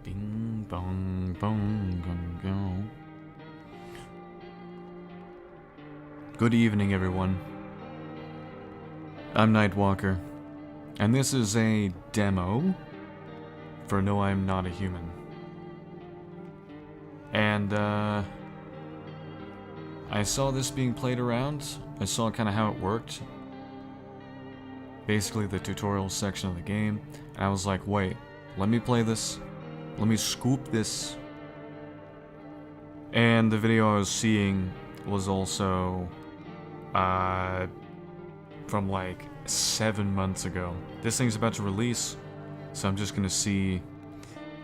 Bing bong bong gong gong. Good evening, everyone. I'm Nightwalker, and this is a demo for No, I'm Not a Human. And, I saw this being played around. I saw kind of how it worked. Basically the tutorial section of the game. And I was like, wait, let me play this. Let me scoop this. And the video I was seeing was also, from like 7 months ago. This thing's about to release, so I'm just gonna see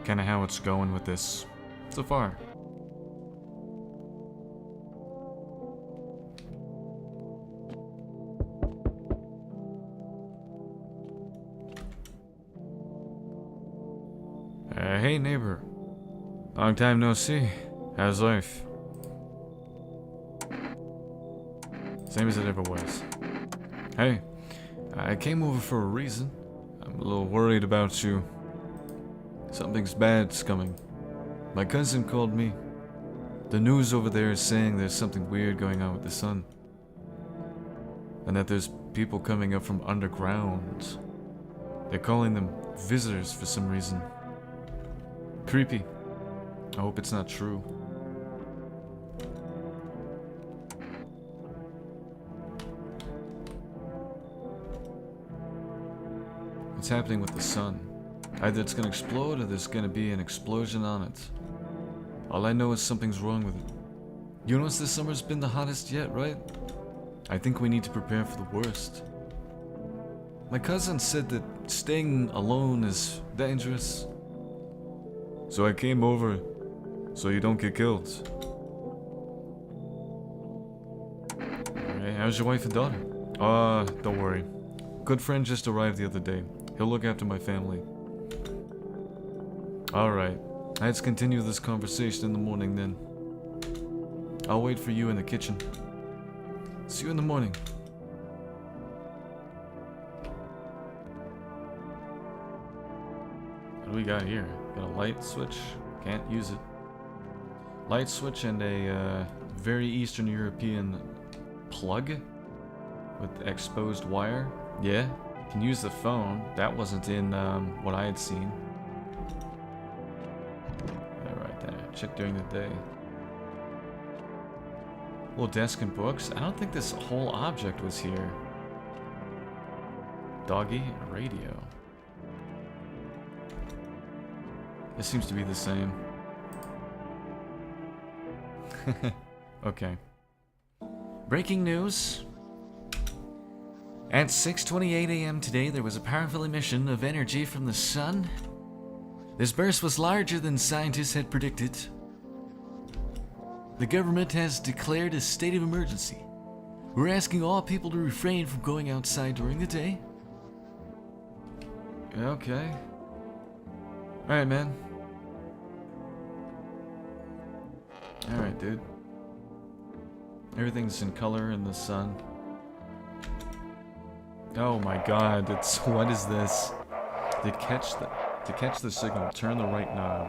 kind of how it's going with this so far. Hey neighbor, long time no see. How's life? Same as it ever was. Hey, I came over for a reason. I'm a little worried about you. Something's bad's coming. My cousin called me. The news over there is saying there's something weird going on with the sun. And that there's people coming up from underground. They're calling them visitors for some reason. Creepy. I hope it's not true. What's happening with the sun? Either it's gonna explode or there's gonna be an explosion on it. All I know is something's wrong with it. You notice this summer's been the hottest yet, right? I think we need to prepare for the worst. My cousin said that staying alone is dangerous. So I came over so you don't get killed. Hey, how's your wife and daughter? Don't worry. Good friend just arrived the other day. He'll look after my family. Alright, let's continue this conversation in the morning then. I'll wait for you in the kitchen. See you in the morning. What do we got here? Got a light switch? Can't use it. Light switch and a very Eastern European plug with exposed wire. Yeah, can use the phone. That wasn't in what I had seen. Yeah, right there. Check during the day. Little desk and books. I don't think this whole object was here. Doggy radio. This seems to be the same. Okay. Breaking news. At 6:28 a.m. today, there was a powerful emission of energy from the sun. This burst was larger than scientists had predicted. The government has declared a state of emergency. We're asking all people to refrain from going outside during the day. Okay. Alright, man. Alright, dude. Everything's in color in the sun. Oh my god, it's... what is this? To catch the signal, turn the right knob.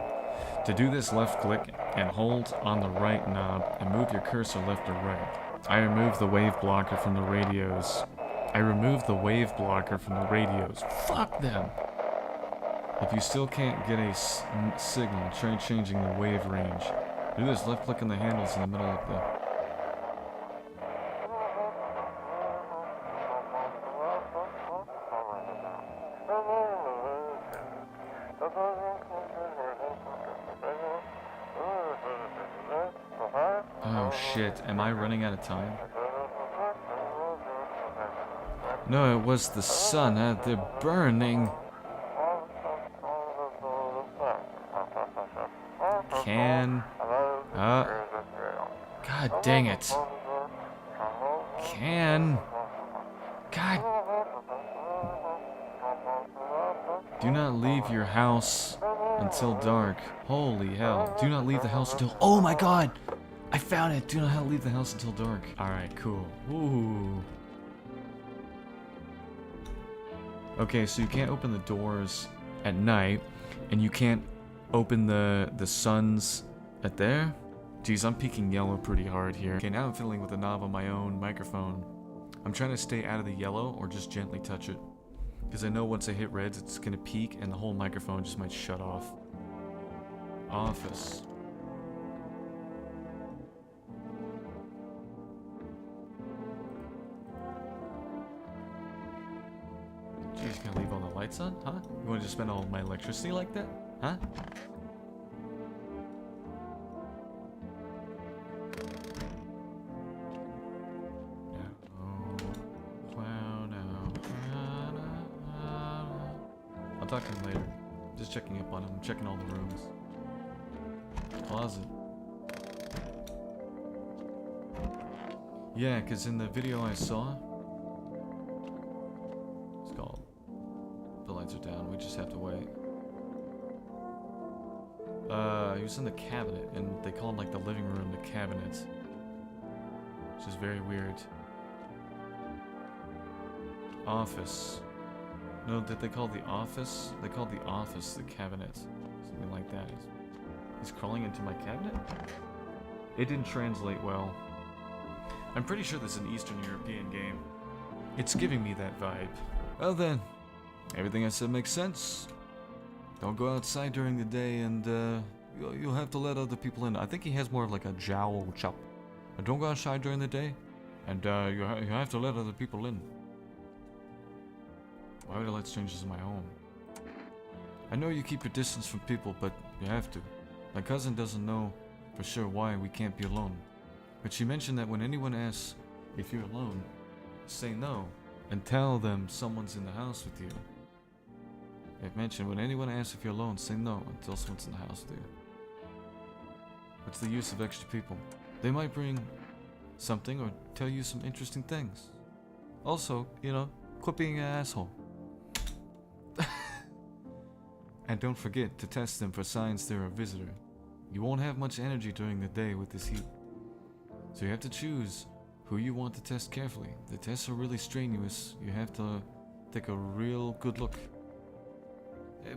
To do this, left click and hold on the right knob and move your cursor left or right. I removed the wave blocker from the radios. Fuck them! If you still can't get a signal, try changing the wave range. Do this, left click on the handles in the middle of the... Oh shit, am I running out of time? No, it was the sun, they're burning. God dang it. God. Do not leave your house until dark. Holy hell. Do not leave the house until... Oh my god! I found it! Do not leave the house until dark. Alright, cool. Ooh. Okay, so you can't open the doors at night, and you can't open the suns at there. Geez, I'm peeking yellow pretty hard here. Okay, now I'm fiddling with the knob on my own microphone. I'm trying to stay out of the yellow or just gently touch it. Because I know once I hit reds, it's gonna peak and the whole microphone just might shut off. Office. Geez, gonna leave all the lights on? Huh? You wanna just spend all my electricity like that? Huh? I'll talk to him later. Just checking up on him. I'm checking all the rooms. Closet. Yeah, because in the video I saw, it's called The Lights Are Down. We just have to wait. He was in the cabinet, and they call him like the living room, the cabinet. Which is very weird. Office. No, did they call the office? They called the office the cabinet. Something like that. He's crawling into my cabinet? It didn't translate well. I'm pretty sure this is an Eastern European game. It's giving me that vibe. Well then, everything I said makes sense. Don't go outside during the day and you'll have to let other people in. I think he has more of like a jowl chop. Don't go outside during the day and you have to let other people in. Why would I let strangers in my home? I know you keep your distance from people, but you have to. My cousin doesn't know for sure why we can't be alone. But she mentioned that when anyone asks if you're alone, say no and tell them someone's in the house with you. It mentioned when anyone asks if you're alone, say no until someone's in the house with you. What's the use of extra people? They might bring something or tell you some interesting things. Also, you know, quit being an asshole. And don't forget to test them for signs they're a visitor. You won't have much energy during the day with this heat. So you have to choose who you want to test carefully. The tests are really strenuous. You have to take a real good look.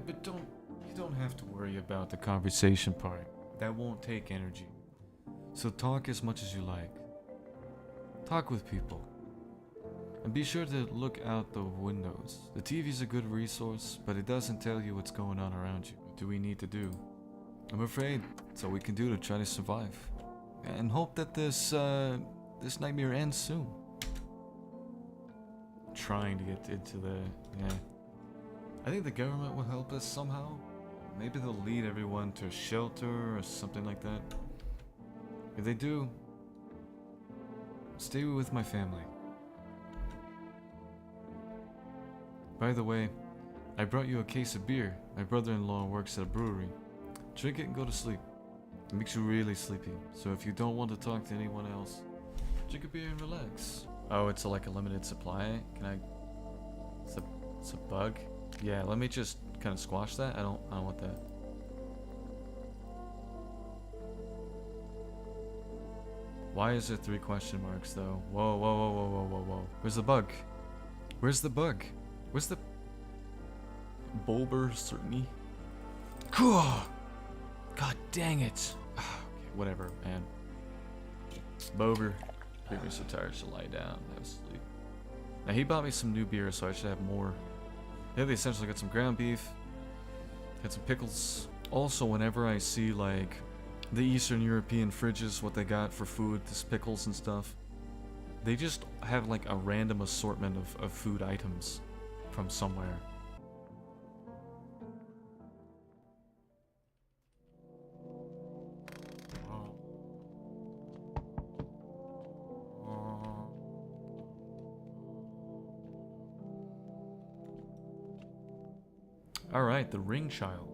But you don't have to worry about the conversation part. That won't take energy. So talk as much as you like. Talk with people. And be sure to look out the windows. The TV's a good resource, but it doesn't tell you what's going on around you. What do we need to do? I'm afraid it's all we can do to try to survive. And hope that this nightmare ends soon. Trying to get into yeah. I think the government will help us somehow. Maybe they'll lead everyone to a shelter or something like that. If they do, stay with my family. By the way, I brought you a case of beer. My brother-in-law works at a brewery. Drink it and go to sleep. It makes you really sleepy. So if you don't want to talk to anyone else, drink a beer and relax. Oh, it's like a limited supply. Can I? It's a bug. Yeah, let me just kind of squash that. I don't want that. Why is there 3 question marks though? Whoa, whoa, whoa, whoa, whoa, whoa, whoa. Where's the bug? Where's the bug? Where's the Bulber certainty? God dang it. Okay, whatever, man. Bober. Make me so tired to lie down and have sleep. Now he bought me some new beer, so I should have more. Yeah, they essentially got some ground beef. Had some pickles. Also, whenever I see like the Eastern European fridges, what they got for food, this pickles and stuff, they just have like a random assortment of food items from somewhere. Alright, the ring child.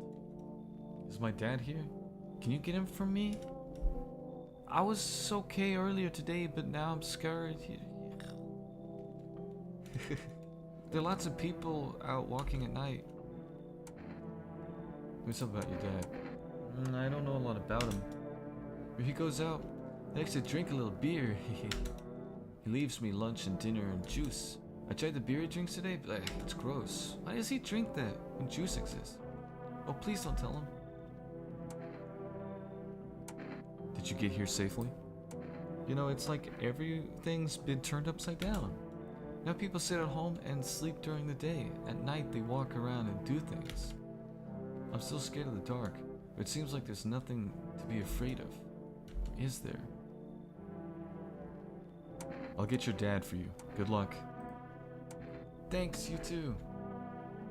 Is my dad here? Can you get him for me? I was okay earlier today, but now I'm scared. There are lots of people out walking at night. Tell me something about your dad. I don't know a lot about him. When he goes out, he likes to drink a little beer. He leaves me lunch and dinner and juice. I tried the beer he drinks today, but it's gross. Why does he drink that when juice exists? Oh, please don't tell him. Did you get here safely? You know, it's like everything's been turned upside down. Now people sit at home and sleep during the day. At night they walk around and do things. I'm still scared of the dark. It seems like there's nothing to be afraid of. Is there? I'll get your dad for you. Good luck. Thanks, you too.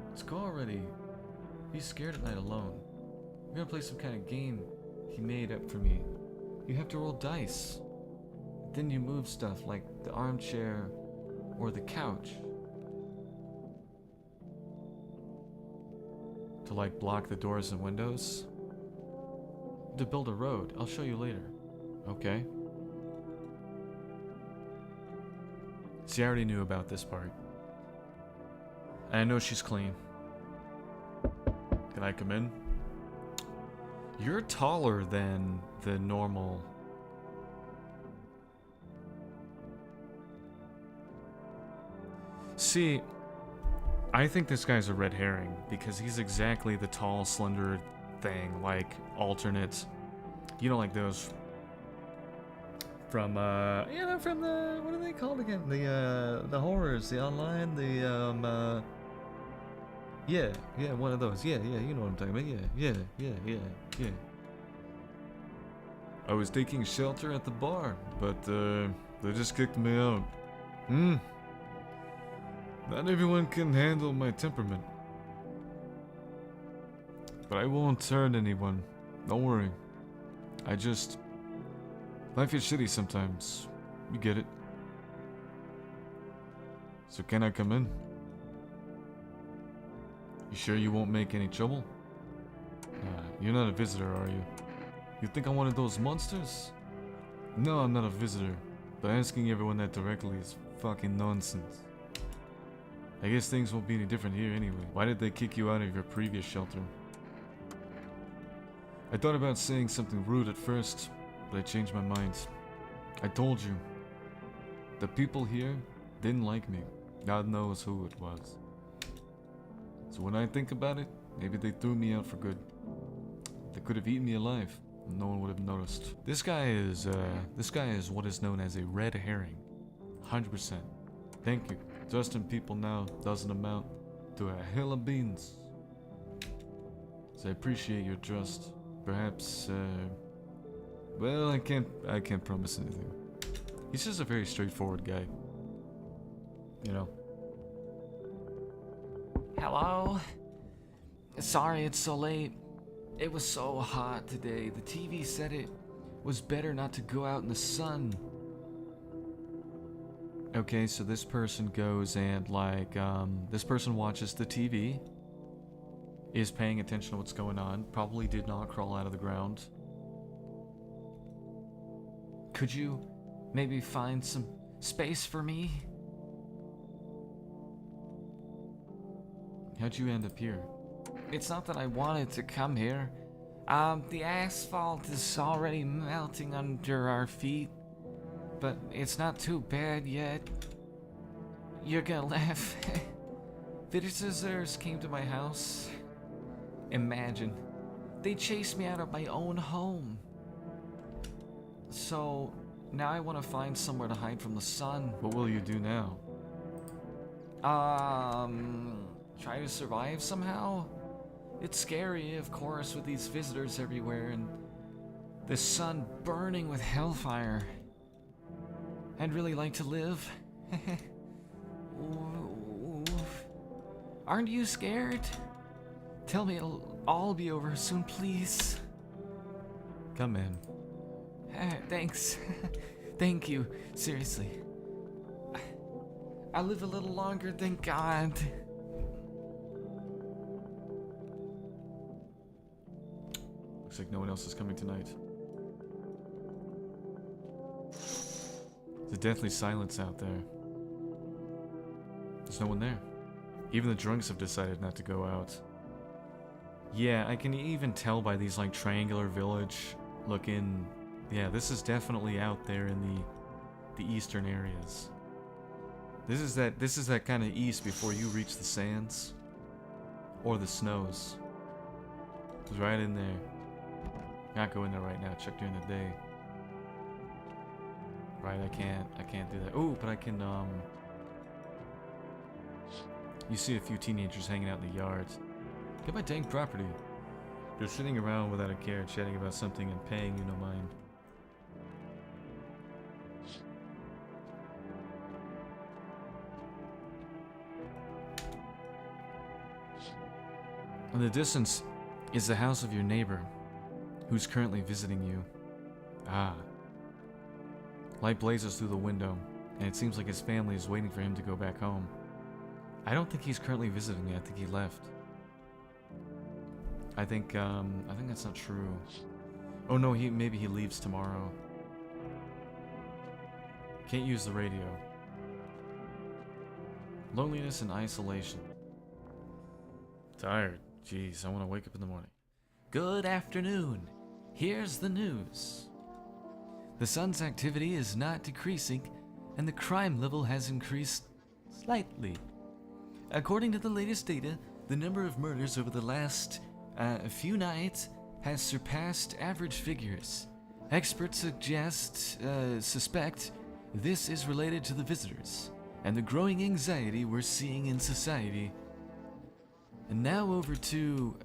Let's go already. He's scared at night alone. We're gonna play some kind of game he made up for me. You have to roll dice. Then you move stuff like the armchair or the couch. To like block the doors and windows? To build a road. I'll show you later. Okay. See, I already knew about this part. I know she's clean. Can I come in? You're taller than the normal. See, I think this guy's a red herring because he's exactly the tall, slender thing, like alternate, you know, like those from you know, from the, what are they called again? The horrors, the online, the yeah, one of those. Yeah, you know what I'm talking about. Yeah. I was taking shelter at the bar, but they just kicked me out. Not everyone can handle my temperament. But I won't hurt anyone. Don't worry. Life is shitty sometimes. You get it. So can I come in? You sure you won't make any trouble? You're not a visitor, are you? You think I'm one of those monsters? No, I'm not a visitor. But asking everyone that directly is fucking nonsense. I guess things won't be any different here anyway. Why did they kick you out of your previous shelter? I thought about saying something rude at first, but I changed my mind. I told you. The people here didn't like me. God knows who it was. So when I think about it, maybe they threw me out for good. They could have eaten me alive, and no one would have noticed. This guy is what is known as a red herring. 100%. Thank you. Trusting people now doesn't amount to a hill of beans. So I appreciate your trust. Perhaps, well, I can't promise anything. He's just a very straightforward guy. You know. Hello? Sorry it's so late. It was so hot today. The TV said it was better not to go out in the sun. Okay, so this person goes and this person watches the TV, is paying attention to what's going on, probably did not crawl out of the ground. Could you maybe find some space for me? How'd you end up here? It's not that I wanted to come here. The asphalt is already melting under our feet, but it's not too bad yet. You're gonna laugh. Visitors came to my house. Imagine. They chased me out of my own home. So, now I want to find somewhere to hide from the sun. What will you do now? Try to survive somehow? It's scary, of course, with these visitors everywhere and the sun burning with hellfire. I'd really like to live. Aren't you scared? Tell me it'll all be over soon, please. Come in. Thanks. Thank you. Seriously. I'll live a little longer, thank God. Looks like no one else is coming tonight. There's a deathly silence out there. There's no one there. Even the drunks have decided not to go out. Yeah, I can even tell by these like triangular village looking. Yeah, this is definitely out there in the eastern areas. This is that kind of east before you reach the sands or the snows. It's right in there. Not go in there right now. Check during the day. Right, I can't do that. Oh, but I can, you see a few teenagers hanging out in the yards. Get my dang property. They're sitting around without a care, chatting about something and paying you no mind. In the distance is the house of your neighbor, who's currently visiting you. Ah. Light blazes through the window, and it seems like his family is waiting for him to go back home. I don't think he's currently visiting me. I think he left. I think that's not true. Oh no, maybe he leaves tomorrow. Can't use the radio. Loneliness and isolation. Tired. Jeez, I want to wake up in the morning. Good afternoon. Here's the news. The sun's activity is not decreasing, and the crime level has increased slightly. According to the latest data, the number of murders over the last few nights has surpassed average figures. Experts suspect this is related to the visitors and the growing anxiety we're seeing in society. And now over to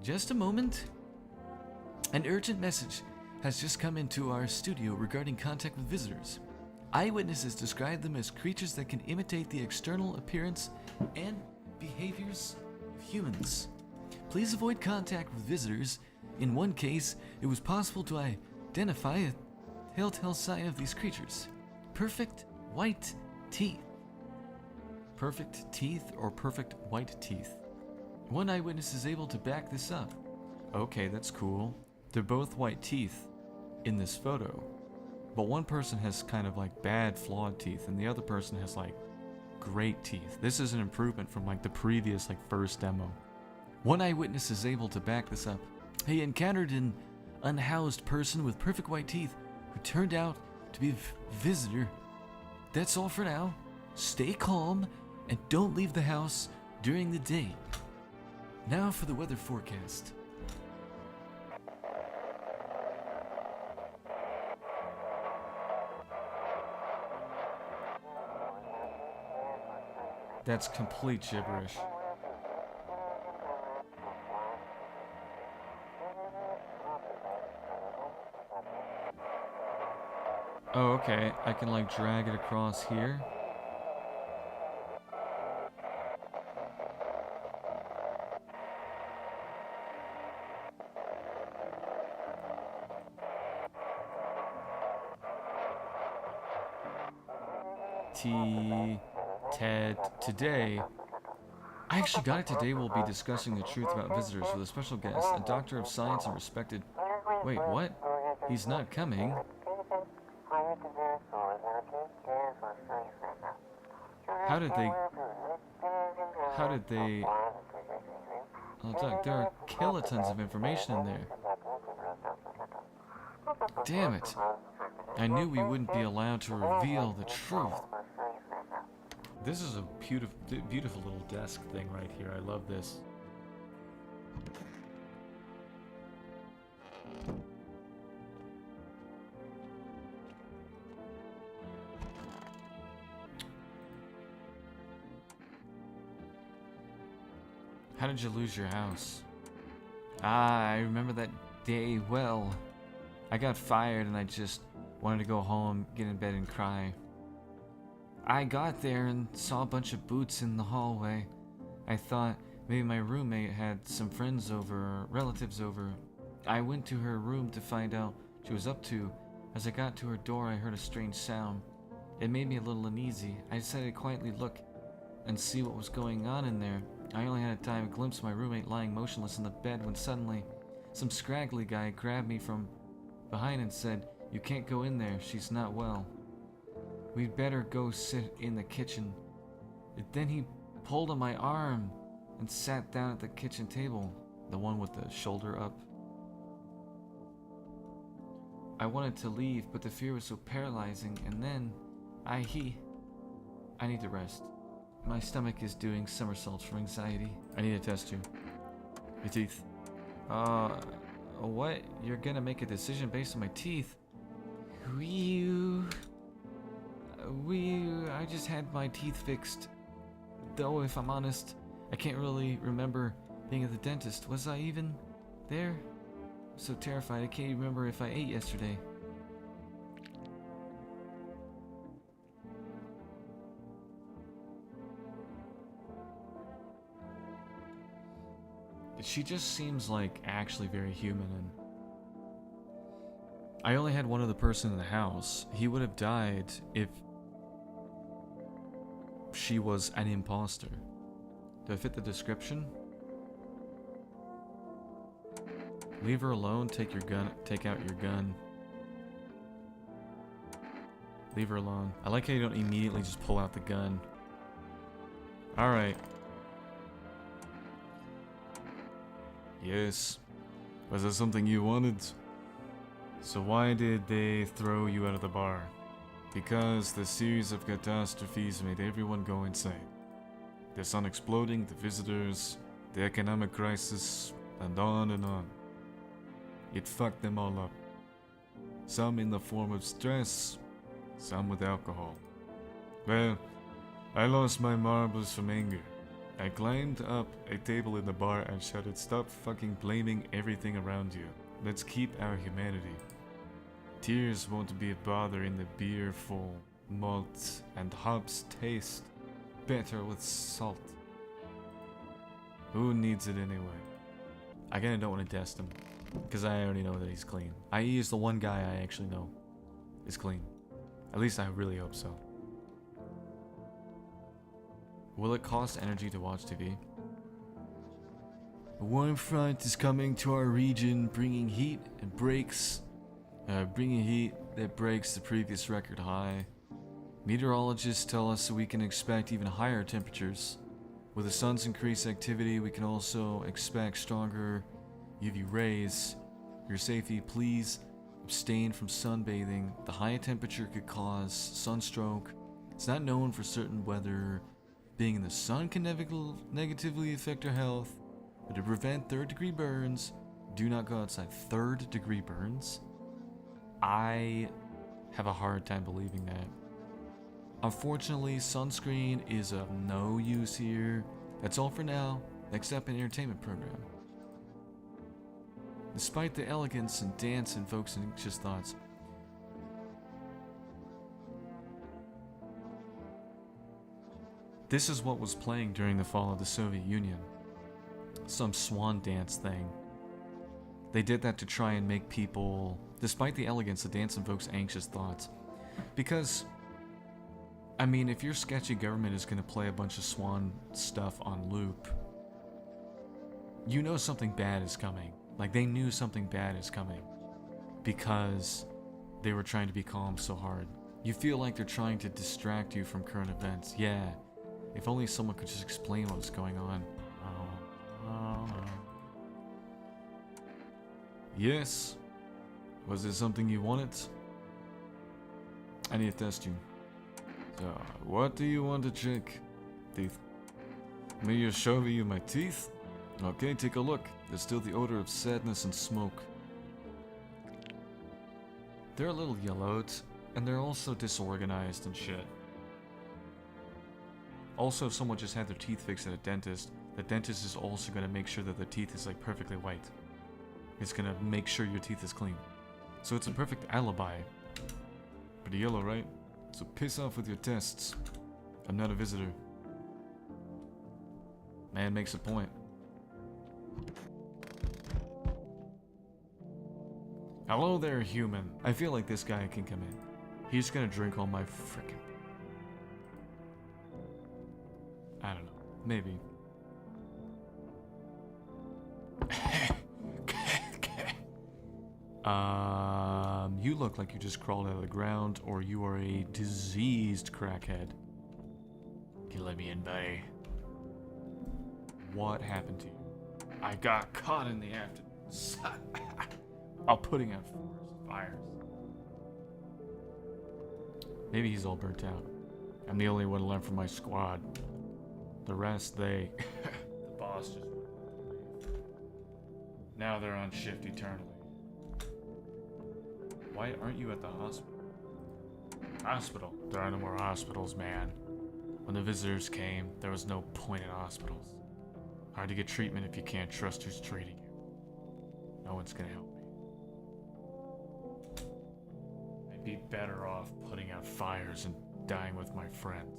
just a moment. An urgent message has just come into our studio regarding contact with visitors. Eyewitnesses describe them as creatures that can imitate the external appearance and behaviors of humans. Please avoid contact with visitors. In one case, it was possible to identify a telltale sign of these creatures. Perfect white teeth. Perfect teeth or perfect white teeth? One eyewitness is able to back this up. Okay, that's cool. They're both white teeth in this photo. But one person has kind of like bad flawed teeth and the other person has like great teeth. This is an improvement from like the previous like first demo. One eyewitness is able to back this up. He encountered an unhoused person with perfect white teeth who turned out to be a visitor. That's all for now. Stay calm and don't leave the house during the day. Now for the weather forecast. That's complete gibberish. Oh, okay. I can like drag it across here. Ted, today. I actually got it today. We'll be discussing the truth about visitors with a special guest, a doctor of science and respected. Wait, what? He's not coming. How did they? Oh, Doc, there are kilotons of information in there. Damn it. I knew we wouldn't be allowed to reveal the truth. This is a beautiful little desk thing right here. I love this. How did you lose your house? Ah, I remember that day well. I got fired and I just wanted to go home, get in bed and cry. I got there and saw a bunch of boots in the hallway. I thought maybe my roommate had some friends over or relatives over. I went to her room to find out what she was up to. As I got to her door, I heard a strange sound. It made me a little uneasy. I decided to quietly look and see what was going on in there. I only had time to glimpse my roommate lying motionless in the bed when suddenly some scraggly guy grabbed me from behind and said, "You can't go in there, she's not well. We'd better go sit in the kitchen." Then he pulled on my arm and sat down at the kitchen table, the one with the shoulder up. I wanted to leave, but the fear was so paralyzing, and then I need to rest. My stomach is doing somersaults from anxiety. I need to test you. Your teeth. What? You're gonna make a decision based on my teeth? Whew. I just had my teeth fixed. Though, if I'm honest, I can't really remember being at the dentist. Was I even there? I'm so terrified I can't even remember if I ate yesterday. She just seems like actually very human, and I only had one other person in the house. He would have died if she was an imposter. Do I fit the description? Leave her alone, take out your gun. Leave her alone. I like how you don't immediately just pull out the gun. Alright. Yes. Was that something you wanted? So why did they throw you out of the bar? Because the series of catastrophes made everyone go insane. The sun exploding, the visitors, the economic crisis, and on and on. It fucked them all up. Some in the form of stress, some with alcohol. Well, I lost my marbles from anger. I climbed up a table in the bar and shouted, "Stop fucking blaming everything around you. Let's keep our humanity. Tears won't be a bother in the beer full malt, and hops taste better with salt. Who needs it anyway?" I kinda don't want to test him, because I already know that he's clean. I.e. is the one guy I actually know is clean. At least I really hope so. Will it cost energy to watch TV? A warm front is coming to our region, bringing heat that breaks the previous record high. Meteorologists tell us that we can expect even higher temperatures. With the sun's increased activity, we can also expect stronger UV rays. For your safety, please abstain from sunbathing. The high temperature could cause sunstroke. It's not known for certain whether being in the sun can negatively affect your health, but to prevent third-degree burns, do not go outside. Third-degree burns? I have a hard time believing that. Unfortunately, sunscreen is of no use here. That's all for now. Next up, an entertainment program. Despite the elegance and dance invokes anxious thoughts, this is what was playing during the fall of the Soviet Union. Some Swan Dance thing. They did that to try and make people, despite the elegance, the dance invokes anxious thoughts. Because, I mean, if your sketchy government is going to play a bunch of Swan stuff on loop, you know something bad is coming. Like, they knew something bad is coming because they were trying to be calm so hard. You feel like they're trying to distract you from current events. Yeah. If only someone could just explain what was going on. Yes? Was there something you wanted? I need to test you. So, what do you want to check? Teeth. May I show you my teeth? Okay, take a look. There's still the odor of sadness and smoke. They're a little yellowed, and they're also disorganized and shit. Also, if someone just had their teeth fixed at a dentist, the dentist is also going to make sure that the teeth is like perfectly white. It's going to make sure your teeth is clean. So it's a perfect alibi. Pretty yellow, right? So piss off with your tests. I'm not a visitor. Man makes a point. Hello there, human. I feel like this guy can come in. He's gonna drink all my frickin'... I don't know. Maybe. You look like you just crawled out of the ground, or you are a diseased crackhead. Can you let me in, buddy? What happened to you? I got caught in the afternoon. I'm putting out fires. Maybe he's all burnt out. I'm the only one left from my squad. The rest, they... the boss just... Now they're on shift eternally. Why aren't you at the hospital? Hospital. There are no more hospitals, man. When the visitors came, there was no point in hospitals. Hard to get treatment if you can't trust who's treating you. No one's gonna help me. I'd be better off putting out fires and dying with my friends.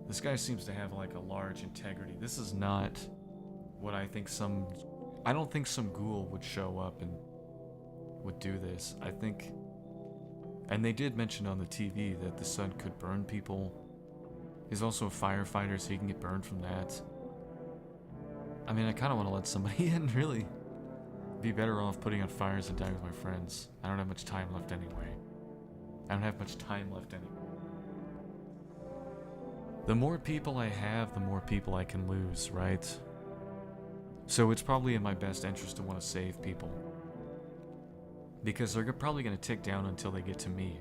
This guy seems to have like a large integrity. This is not what I think I don't think some ghoul would show up and would do this. I think, and they did mention on the TV that the sun could burn people. He's also a firefighter, so he can get burned from that. I mean, I kind of want to let somebody in, really. Be better off putting out fires and dying with my friends. I don't have much time left anyway. The more people I have, the more people I can lose, right? So it's probably in my best interest to want to save people. Because they're probably going to tick down until they get to me.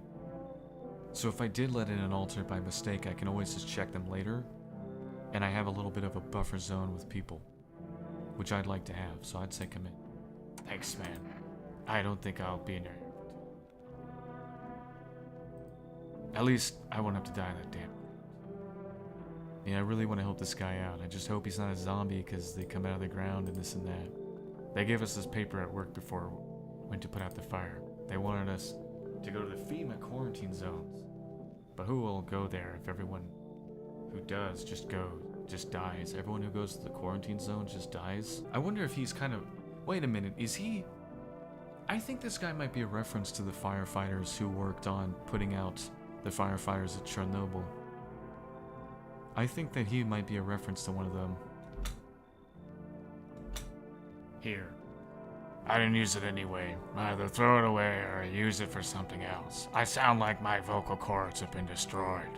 So if I did let in an alternate by mistake, I can always just check them later. And I have a little bit of a buffer zone with people. Which I'd like to have, so I'd say come in. Thanks, man. I don't think I'll be in there. At least I won't have to die that damn. I mean, I really want to help this guy out. I just hope he's not a zombie because they come out of the ground and this and that. They gave us this paper at work before we went to put out the fire. They wanted us to go to the FEMA quarantine zones. But who will go there if everyone who does just dies? Everyone who goes to the quarantine zone just dies? I wonder if he's kind of... Wait a minute, is he... I think this guy might be a reference to the firefighters who worked on putting out the firefighters at Chernobyl. I think that he might be a reference to one of them. Here. I didn't use it anyway. Either throw it away or use it for something else. I sound like my vocal cords have been destroyed.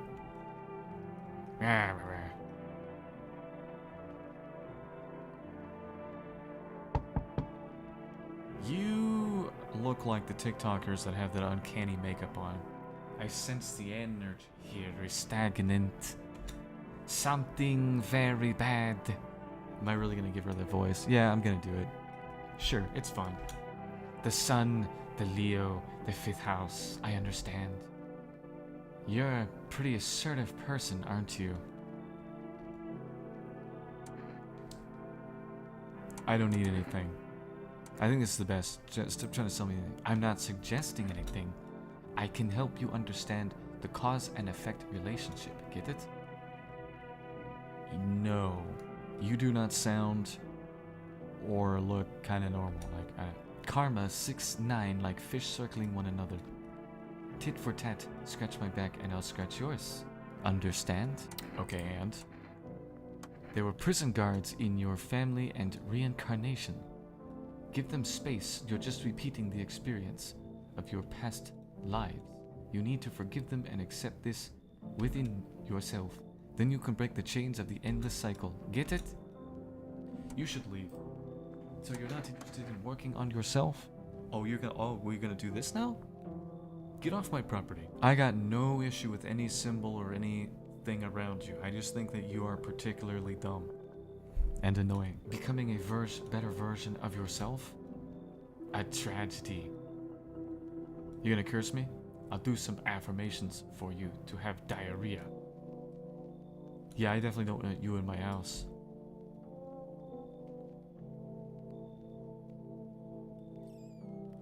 You look like the TikTokers that have that uncanny makeup on. I sense the energy here is stagnant. Something very bad. Am I really gonna give her the voice? Yeah, I'm gonna do it. Sure, it's fun. The sun, the Leo, the fifth house. I understand. You're a pretty assertive person, aren't you? I don't need anything. I think this is the best. Just stop trying to sell me anything. I'm not suggesting anything. I can help you understand the cause and effect relationship. Get it? No. You do not sound or look kind of normal. Like karma 6-9, like fish circling one another. Tit for tat. Scratch my back and I'll scratch yours. Understand? Okay, and? There were prison guards in your family and reincarnation. Give them space. You're just repeating the experience of your past lives. You need to forgive them and accept this within yourself. Then you can break the chains of the endless cycle. Get it? You should leave. So you're not interested in working on yourself? We're gonna do this now? Get off my property. I got no issue with any symbol or anything around you. I just think that you are particularly dumb and annoying. Becoming a better version of yourself? A tragedy. You gonna curse me? I'll do some affirmations for you to have diarrhea. Yeah, I definitely don't want you in my house.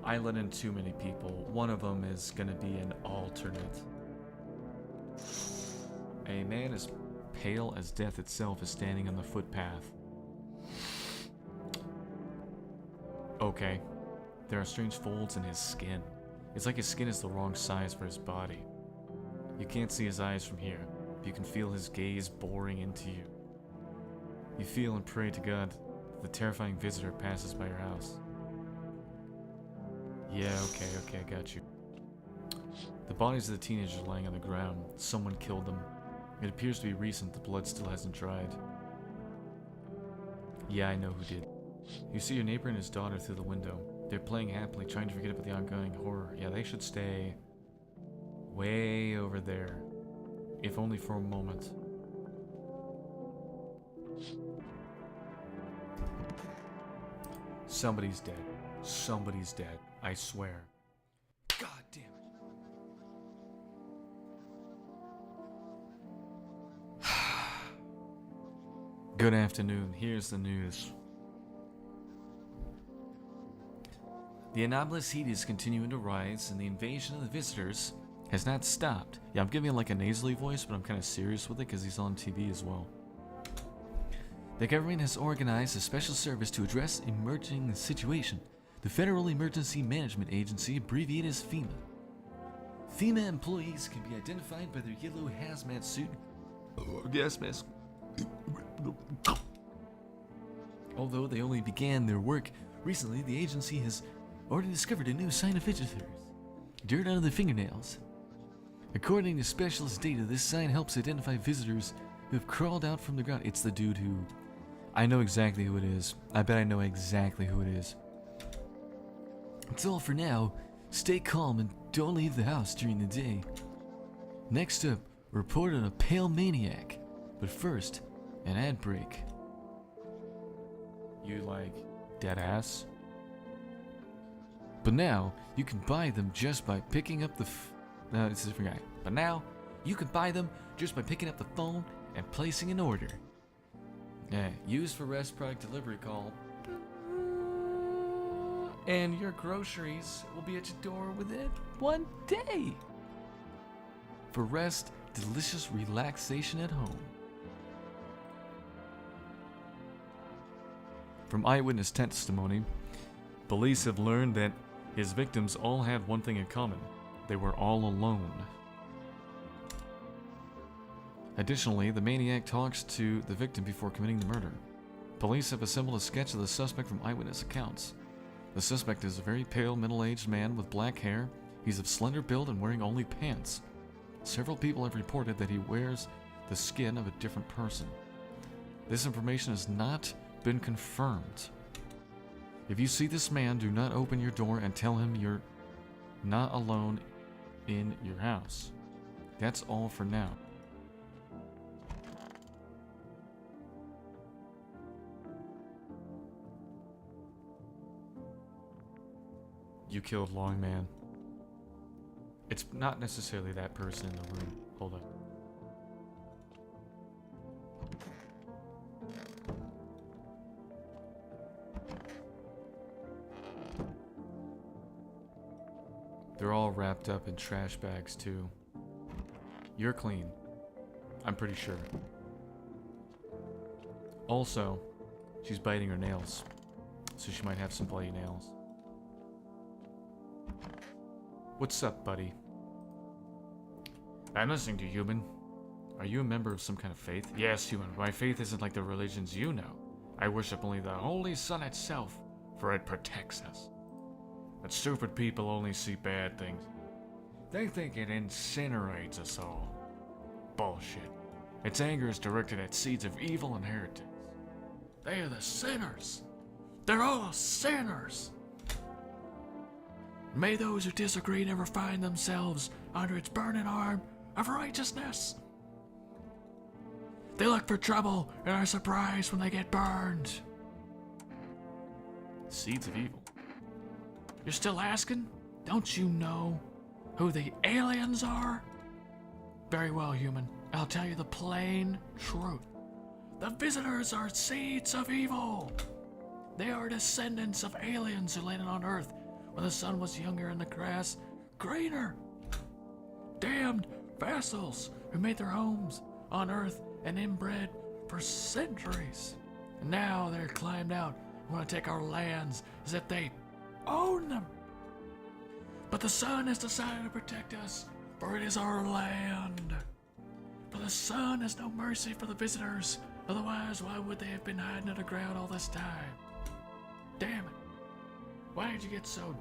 I let in too many people. One of them is gonna be an alternate. A man as pale as death itself is standing on the footpath. Okay. There are strange folds in his skin. It's like his skin is the wrong size for his body. You can't see his eyes from here. You can feel his gaze boring into you. You feel and pray to God the terrifying visitor passes by your house. Yeah, okay, I got you. The bodies of the teenagers are lying on the ground. Someone killed them. It appears to be recent. The blood still hasn't dried. Yeah, I know who did. You see your neighbor and his daughter through the window. They're playing happily, trying to forget about the ongoing horror. Yeah, they should stay way over there. If only for a moment. Somebody's dead. Somebody's dead. I swear. God damn it. Good afternoon. Here's the news. The anomalous heat is continuing to rise, and the invasion of the visitors has not stopped. Yeah, I'm giving like a nasally voice, but I'm kind of serious with it because he's on TV as well. The government has organized a special service to address emerging situation. The Federal Emergency Management Agency, abbreviated as FEMA. FEMA employees can be identified by their yellow hazmat suit or gas mask. Although they only began their work recently, the agency has already discovered a new sign of visitors: dirt under the fingernails. According to specialist data, this sign helps identify visitors who have crawled out from the ground. It's the dude who... I know exactly who it is. I bet I know exactly who it is. That's all for now. Stay calm and don't leave the house during the day. Next up, report on a pale maniac. But first, an ad break. You like dead ass? But now, you can buy them just by picking up the no, it's a different guy. But now, you can buy them just by picking up the phone and placing an order. Yeah, used for rest product delivery call. And your groceries will be at your door within 1 day. For rest, delicious relaxation at home. From eyewitness testimony, police have learned that his victims all had one thing in common. They were all alone. Additionally, the maniac talks to the victim before committing the murder. Police have assembled a sketch of the suspect from eyewitness accounts. The suspect is a very pale, middle-aged man with black hair. He's of slender build and wearing only pants. Several people have reported that he wears the skin of a different person. This information has not been confirmed. If you see this man, do not open your door and tell him you're not alone in your house. That's all for now. You killed Longman. It's not necessarily that person in the room. Hold up. They're all wrapped up in trash bags too. You're clean. I'm pretty sure. Also, she's biting her nails, so she might have some bloody nails. What's up, buddy? I'm listening to you, human. Are you a member of some kind of faith? Yes, human. My faith isn't like the religions you know. I worship only the Holy Sun itself, for it protects us. But stupid people only see bad things. They think it incinerates us all. Bullshit. Its anger is directed at seeds of evil and heretics. They are the sinners. They're all sinners. May those who disagree never find themselves under its burning arm of righteousness. They look for trouble and are surprised when they get burned. Seeds of evil. You're still asking? Don't you know who the aliens are? Very well, human. I'll tell you the plain truth. The visitors are seeds of evil. They are descendants of aliens who landed on Earth when the sun was younger and the grass greener. Damned vassals who made their homes on Earth and inbred for centuries. And now they're climbed out and want to take our lands as if they own them. But the sun has decided to protect us, for it is our land. For the sun has no mercy for the visitors. Otherwise, why would they have been hiding underground all this time? Damn it. Why'd you get so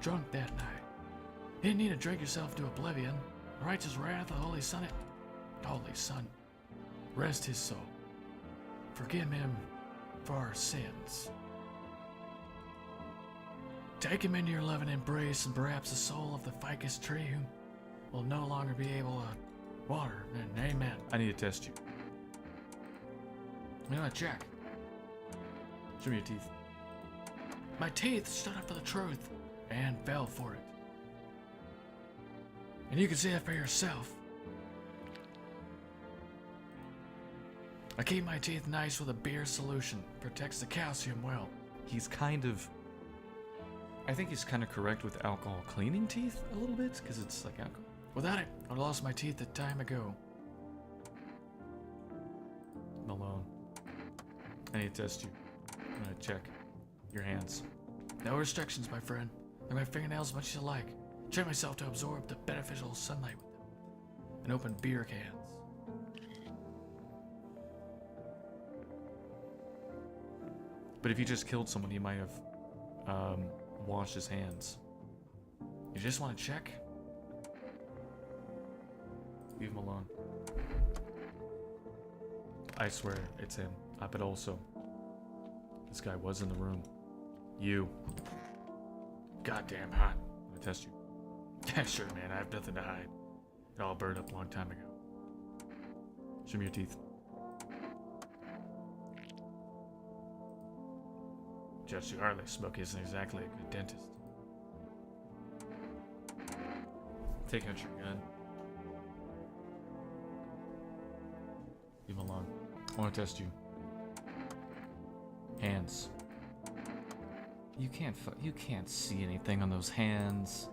drunk that night? You didn't need to drink yourself to oblivion. The righteous wrath of the Holy Son, rest his soul. Forgive him for our sins. Take him into your loving embrace, and perhaps the soul of the ficus tree will no longer be able to water. Amen. I need to test you. I'm gonna check. Show me your teeth. My teeth stood up for the truth and fell for it. And you can see that for yourself. I keep my teeth nice with a beer solution. Protects the calcium well. He's kind of... I think he's kind of correct with alcohol cleaning teeth a little bit, because it's like alcohol. Without it, I lost my teeth a time ago. Malone. I need to test you. I'm gonna check your hands. No restrictions, my friend. Like my fingernails as much as you like. Train myself to absorb the beneficial sunlight with them. And open beer cans. But if you just killed someone, you might have washed his hands. You just want to check? Leave him alone. I swear, it's him. But also, this guy was in the room. You. Goddamn hot. I'm gonna test you. Yeah, sure, man. I have nothing to hide. It all burned up a long time ago. Show me your teeth. Judge too hardly. Smoke isn't exactly a good dentist. Take out your gun. Leave him alone. I want to test you. Hands. You can't see anything on those hands.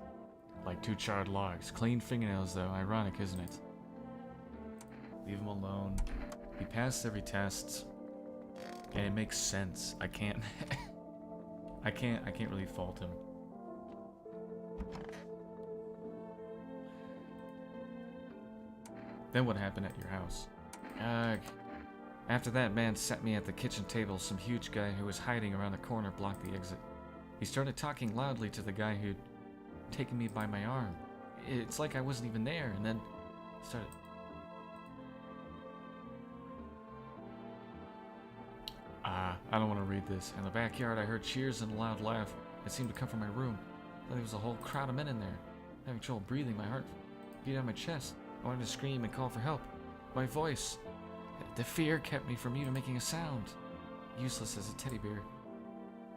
Like two charred logs. Clean fingernails, though. Ironic, isn't it? Leave him alone. He passed every test, and it makes sense. I can't really fault him. Then what happened at your house? After that man sat me at the kitchen table, some huge guy who was hiding around the corner blocked the exit. He started talking loudly to the guy who'd taken me by my arm. It's like I wasn't even there, and then started... I don't want to read this. In the backyard, I heard cheers and a loud laugh. It seemed to come from my room. There was a whole crowd of men in there. Having trouble breathing, my heart beat on my chest. I wanted to scream and call for help. My voice... The fear kept me from even making a sound. Useless as a teddy bear.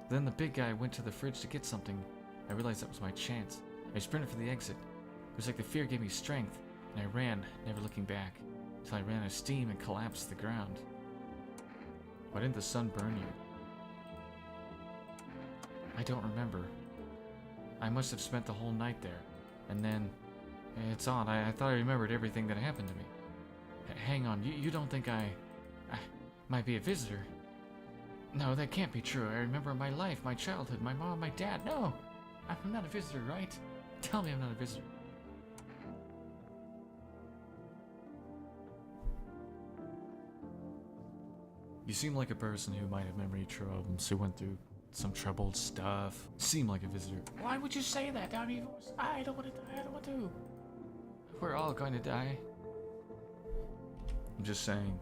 Then the big guy went to the fridge to get something. I realized that was my chance. I sprinted for the exit. It was like the fear gave me strength, and I ran, never looking back, until I ran out of steam and collapsed to the ground. Why didn't the sun burn you? I don't remember. I must have spent the whole night there. And then... It's odd. I thought I remembered everything that happened to me. Hang on, you don't think I might be a visitor? No, that can't be true. I remember my life, my childhood, my mom, my dad. No! I'm not a visitor, right? Tell me I'm not a visitor. You seem like a person who might have memory troubles, who went through some troubled stuff. Seem like a visitor. Why would you say that? I mean, I don't want to die. I don't want to. We're all going to die. I'm just saying.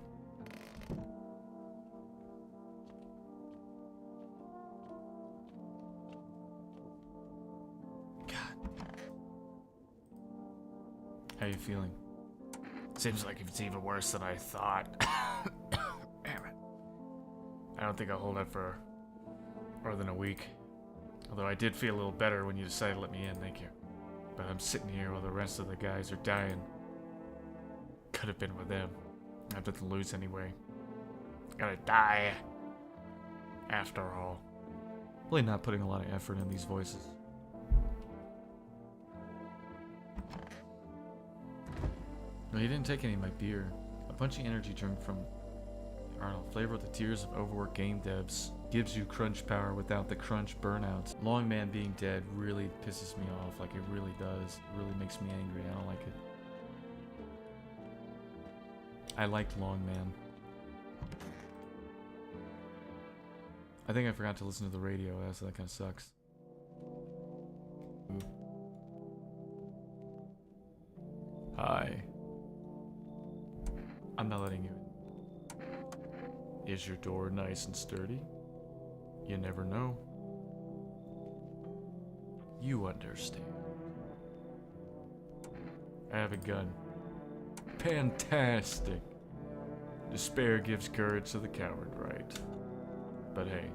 God. How you feeling? Seems like it's even worse than I thought. Damn it. I don't think I'll hold out for more than a week. Although I did feel a little better when you decided to let me in, thank you. But I'm sitting here while the rest of the guys are dying. Could have been with them. I have nothing to lose anyway. Gotta die. After all. Really not putting a lot of effort in these voices. No, he didn't take any of my beer. A punchy energy drink from Arnold. Flavor with the tears of overworked game devs. Gives you crunch power without the crunch burnouts. Long Man being dead really pisses me off. Like, it really does. It really makes me angry. I don't like it. I liked Long Man. I think I forgot to listen to the radio, so that kind of sucks. Ooh. Hi. I'm not letting you in. Is your door nice and sturdy? You never know. You understand. I have a gun. Fantastic. Despair gives courage to the coward, right? But hey,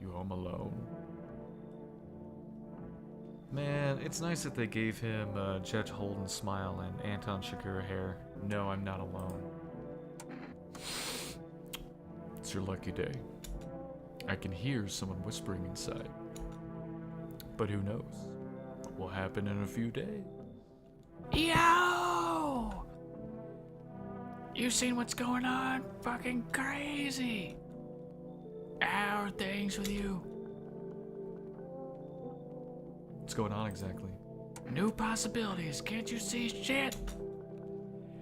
you home alone? Man, it's nice that they gave him Judge Holden smile and Anton Chigurh hair. No, I'm not alone. It's your lucky day. I can hear someone whispering inside. But who knows what will happen in a few days? Yo! You seen what's going on? Fucking crazy! How are things with you? What's going on exactly? New possibilities, can't you see shit?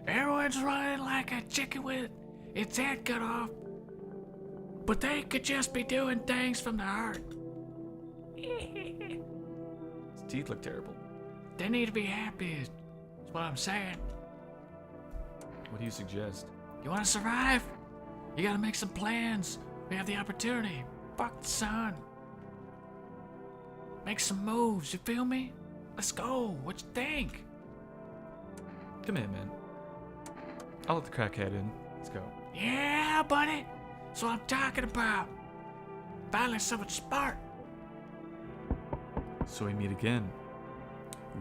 Everyone's running like a chicken with its head cut off. But they could just be doing things from the heart. His teeth look terrible. They need to be happy, is what I'm saying. What do you suggest? You wanna survive? You gotta make some plans. We have the opportunity. Fuck the sun. Make some moves, you feel me? Let's go. What you think? Come in, man. I'll let the crackhead in. Let's go. Yeah, buddy. That's what I'm talking about. Finally, someone smart. So we meet again.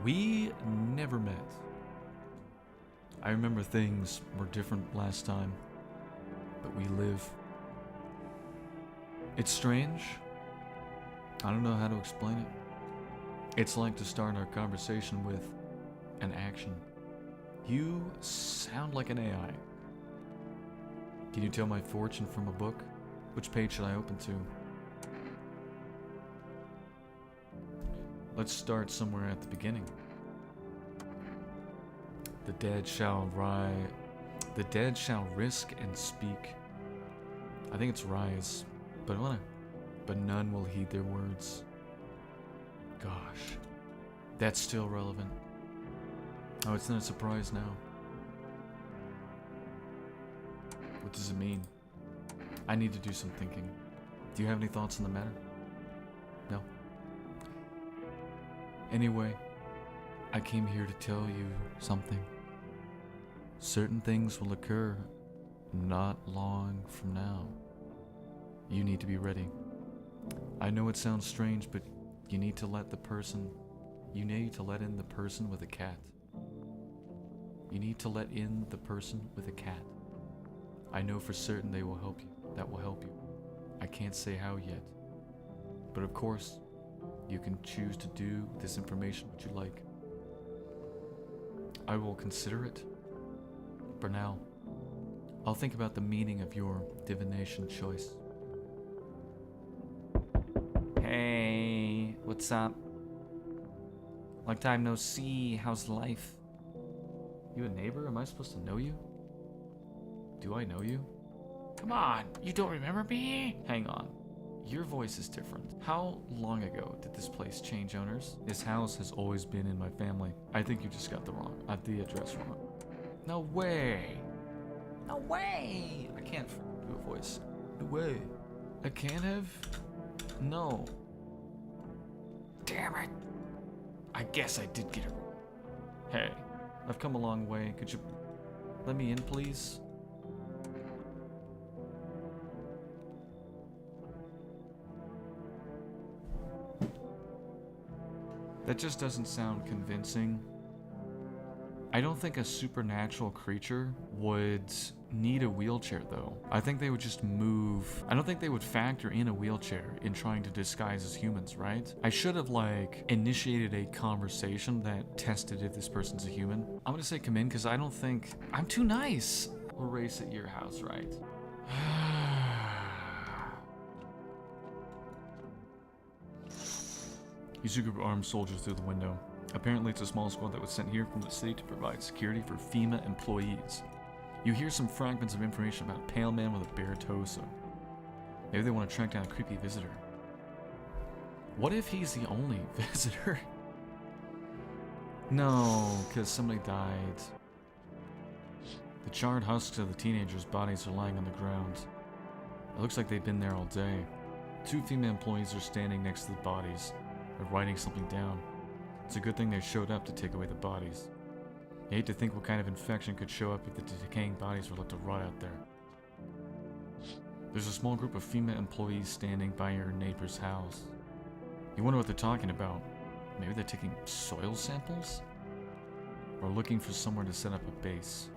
We never met. I remember things were different last time, but we live. It's strange. I don't know how to explain it. It's like to start our conversation with an action. You sound like an AI. Can you tell my fortune from a book? Which page should I open to? Let's start somewhere at the beginning. The dead shall risk and speak. I think it's rise, but none will heed their words. Gosh, that's still relevant. Oh, it's not a surprise now. What does it mean? I need to do some thinking. Do you have any thoughts on the matter? No? Anyway, I came here to tell you something. Certain things will occur not long from now. You need to be ready. I know it sounds strange, but you need to let in the person with a cat. You need to let in the person with a cat. I know for certain that will help you. I can't say how yet. But of course, you can choose to do with this information what you like. I will consider it. For now, I'll think about the meaning of your divination choice. Hey, what's up? Long time no see. How's life? You a neighbor? Am I supposed to know you? Do I know you? Come on, you don't remember me? Hang on. Your voice is different. How long ago did this place change owners? This house has always been in my family. I think you just got the address wrong. No way. No way! I can't do a voice. No way. I can't have? No. Damn it. I guess I did get it wrong. Hey, I've come a long way. Could you let me in, please? That just doesn't sound convincing. I don't think a supernatural creature would need a wheelchair, though. I think they would just move. I don't think they would factor in a wheelchair in trying to disguise as humans, right? I should have, initiated a conversation that tested if this person's a human. I'm gonna say come in, because I don't think... I'm too nice. We'll race at your house, right? You see a group of armed soldiers through the window. Apparently it's a small squad that was sent here from the city to provide security for FEMA employees. You hear some fragments of information about a pale man with a bare torso. Maybe they want to track down a creepy visitor. What if he's the only visitor? No, because somebody died. The charred husks of the teenagers' bodies are lying on the ground. It looks like they've been there all day. 2 female employees are standing next to the bodies. They're writing something down. It's a good thing they showed up to take away the bodies. You hate to think what kind of infection could show up if the decaying bodies were left to rot out there. There's a small group of female employees standing by your neighbor's house. You wonder what they're talking about. Maybe they're taking soil samples? Or looking for somewhere to set up a base.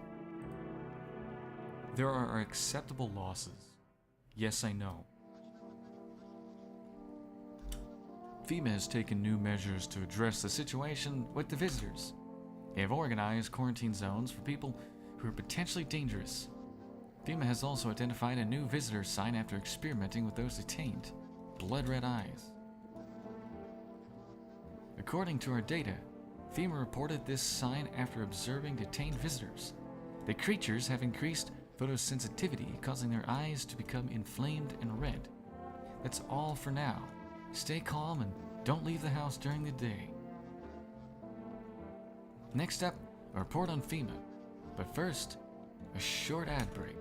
There are acceptable losses. Yes, I know. FEMA has taken new measures to address the situation with the visitors. They have organized quarantine zones for people who are potentially dangerous. FEMA has also identified a new visitor sign after experimenting with those detained. Blood red eyes. According to our data, FEMA reported this sign after observing detained visitors. The creatures have increased photosensitivity, causing their eyes to become inflamed and red. That's all for now. Stay calm and don't leave the house during the day. Next up, a report on FEMA. But first, a short ad break.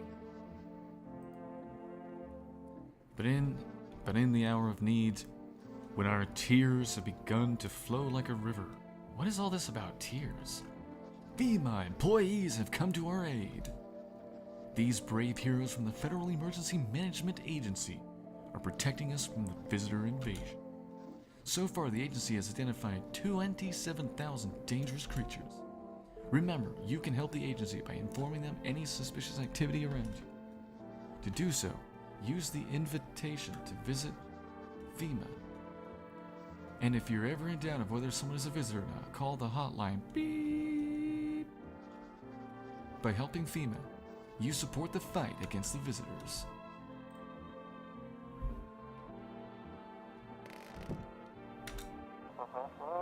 But in the hour of need, when our tears have begun to flow like a river. What is all this about tears? FEMA employees have come to our aid. These brave heroes from the Federal Emergency Management Agency are protecting us from the visitor invasion. So far, the agency has identified 27,000 dangerous creatures. Remember, you can help the agency by informing them any suspicious activity around you. To do so, use the invitation to visit FEMA. And if you're ever in doubt of whether someone is a visitor or not, call the hotline beep. By helping FEMA, you support the fight against the visitors.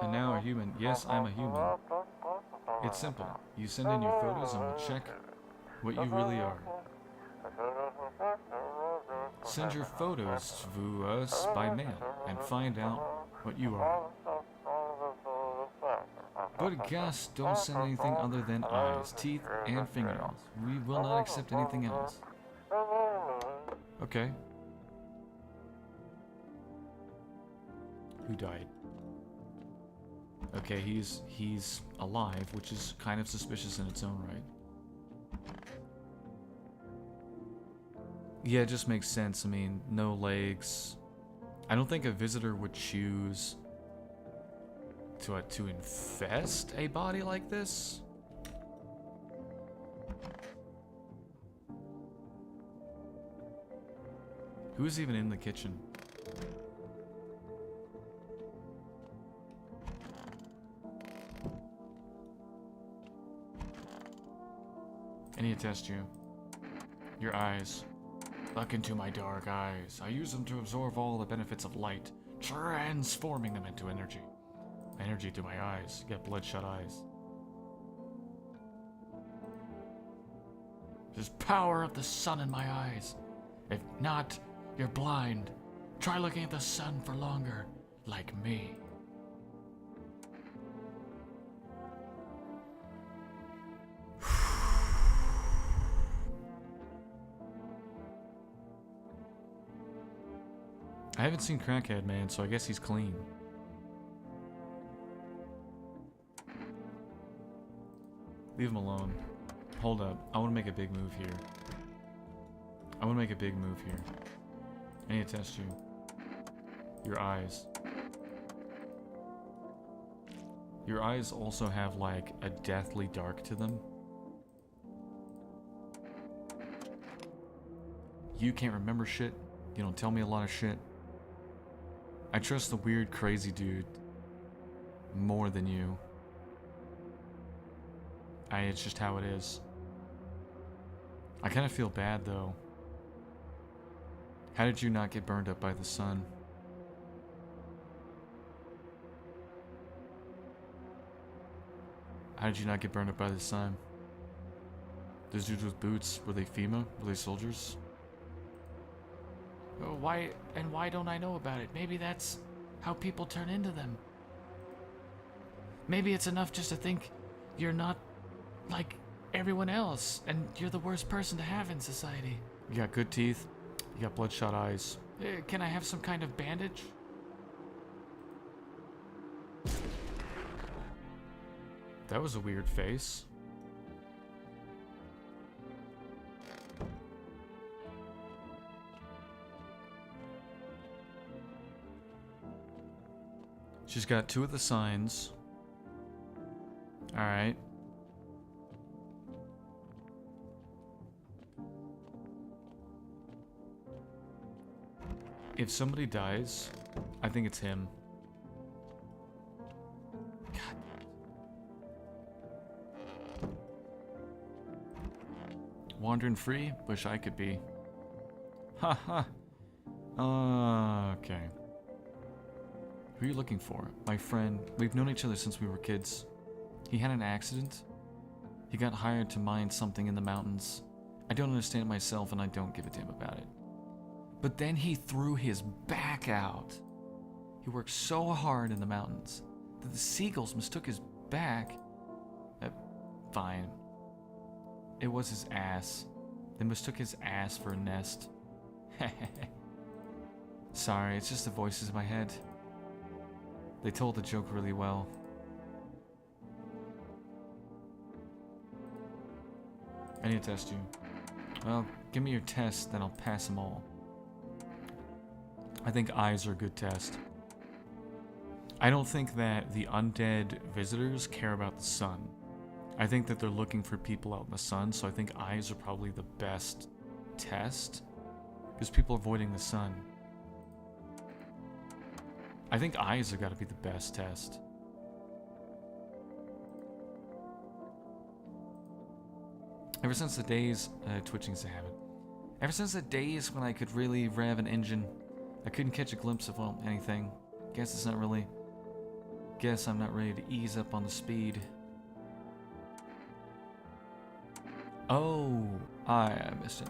And now a human. Yes, I'm a human. It's simple. You send in your photos and we'll check what you really are. Send your photos to us by mail and find out what you are. But gosh, don't send anything other than eyes, teeth, and fingernails. We will not accept anything else. Okay. Who died? Okay, he's alive, which is kind of suspicious in its own right. Yeah, it just makes sense. I mean, no legs. I don't think a visitor would choose to infest a body like this. Who's even in the kitchen? I need to test you. Your eyes. Look into my dark eyes. I use them to absorb all the benefits of light, transforming them into energy. Energy to my eyes. You got bloodshot eyes. There's power of the sun in my eyes. If not, you're blind. Try looking at the sun for longer, like me. I haven't seen Crackhead Man, so I guess he's clean. Leave him alone. Hold up. I want to make a big move here. I want to make a big move here. I need to test you. Your eyes. Your eyes also have like a deathly dark to them. You can't remember shit. You don't tell me a lot of shit. I trust the weird, crazy dude more than you. It's just how it is. I kind of feel bad, though. How did you not get burned up by the sun? How did you not get burned up by the sun? Those dudes with boots, were they FEMA? Were they soldiers? Oh, why don't I know about it? Maybe that's how people turn into them. Maybe it's enough just to think you're not like everyone else, and you're the worst person to have in society. You got good teeth. You got bloodshot eyes. Can I have some kind of bandage? That was a weird face. She's got 2 of the signs. Alright. If somebody dies, I think it's him. God. Wandering free? Wish I could be. Haha. Okay. Who are you looking for? My friend. We've known each other since we were kids. He had an accident. He got hired to mine something in the mountains. I don't understand it myself and I don't give a damn about it. But then he threw his back out. He worked so hard in the mountains that the seagulls mistook his back. Fine. It was his ass. They mistook his ass for a nest. Sorry, it's just the voices in my head. They told the joke really well. I need to test you. Well, give me your test, then I'll pass them all. I think eyes are a good test. I don't think that the undead visitors care about the sun. I think that they're looking for people out in the sun, so I think eyes are probably the best test. Because people are avoiding the sun. I think eyes have got to be the best test. Ever since the days, twitching's a habit. Ever since the days when I could really rev an engine, I couldn't catch a glimpse of, well, anything. Guess it's not really... Guess I'm not ready to ease up on the speed. Oh, I missed it.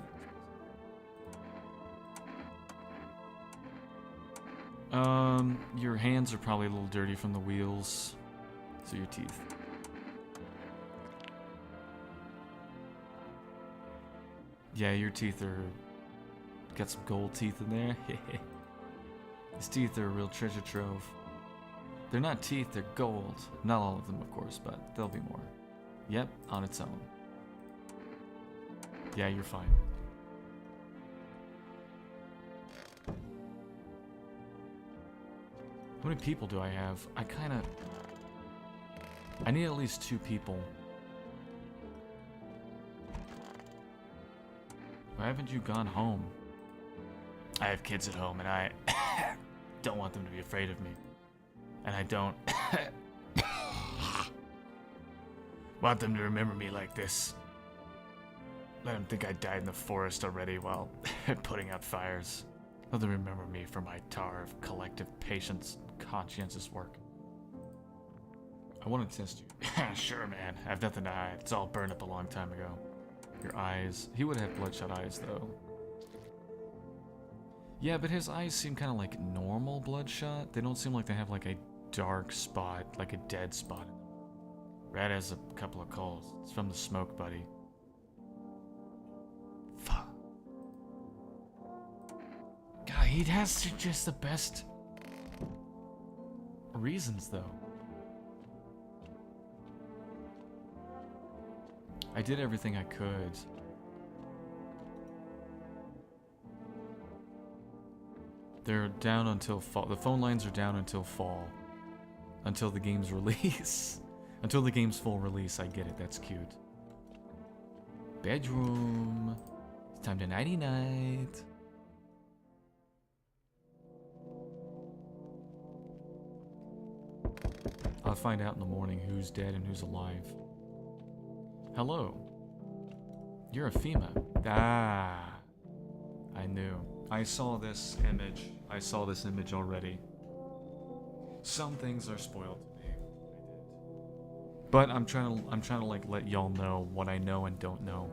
Your hands are probably a little dirty from the wheels. So your teeth. Yeah, your teeth are... Got some gold teeth in there. His teeth are a real treasure trove. They're not teeth, they're gold. Not all of them, of course, but there'll be more. Yep, on its own. Yeah, you're fine. How many people do I have? I need at least 2 people. Why haven't you gone home? I have kids at home and I don't want them to be afraid of me. And I don't want them to remember me like this. Let them think I died in the forest already while putting out fires. Let them remember me for my tower of collective patience and conscientious work. I want to test you. Sure, man. I have nothing to hide. It's all burned up a long time ago. Your eyes. He would have bloodshot eyes, though. Yeah, but his eyes seem kind of like normal bloodshot. They don't seem like they have like a dark spot, like a dead spot in them. Red has a couple of coals. It's from the smoke, buddy. Fuck. God, he has just the best reasons, though. I did everything I could. They're down until fall. The phone lines are down until fall. Until the game's release. Until the game's full release, I get it. That's cute. Bedroom. It's time to nighty-night. I'll find out in the morning who's dead and who's alive. Hello. You're a FEMA. Ah. I knew. I saw this image. I saw this image already. Some things are spoiled to me. But I'm trying to like let y'all know what I know and don't know.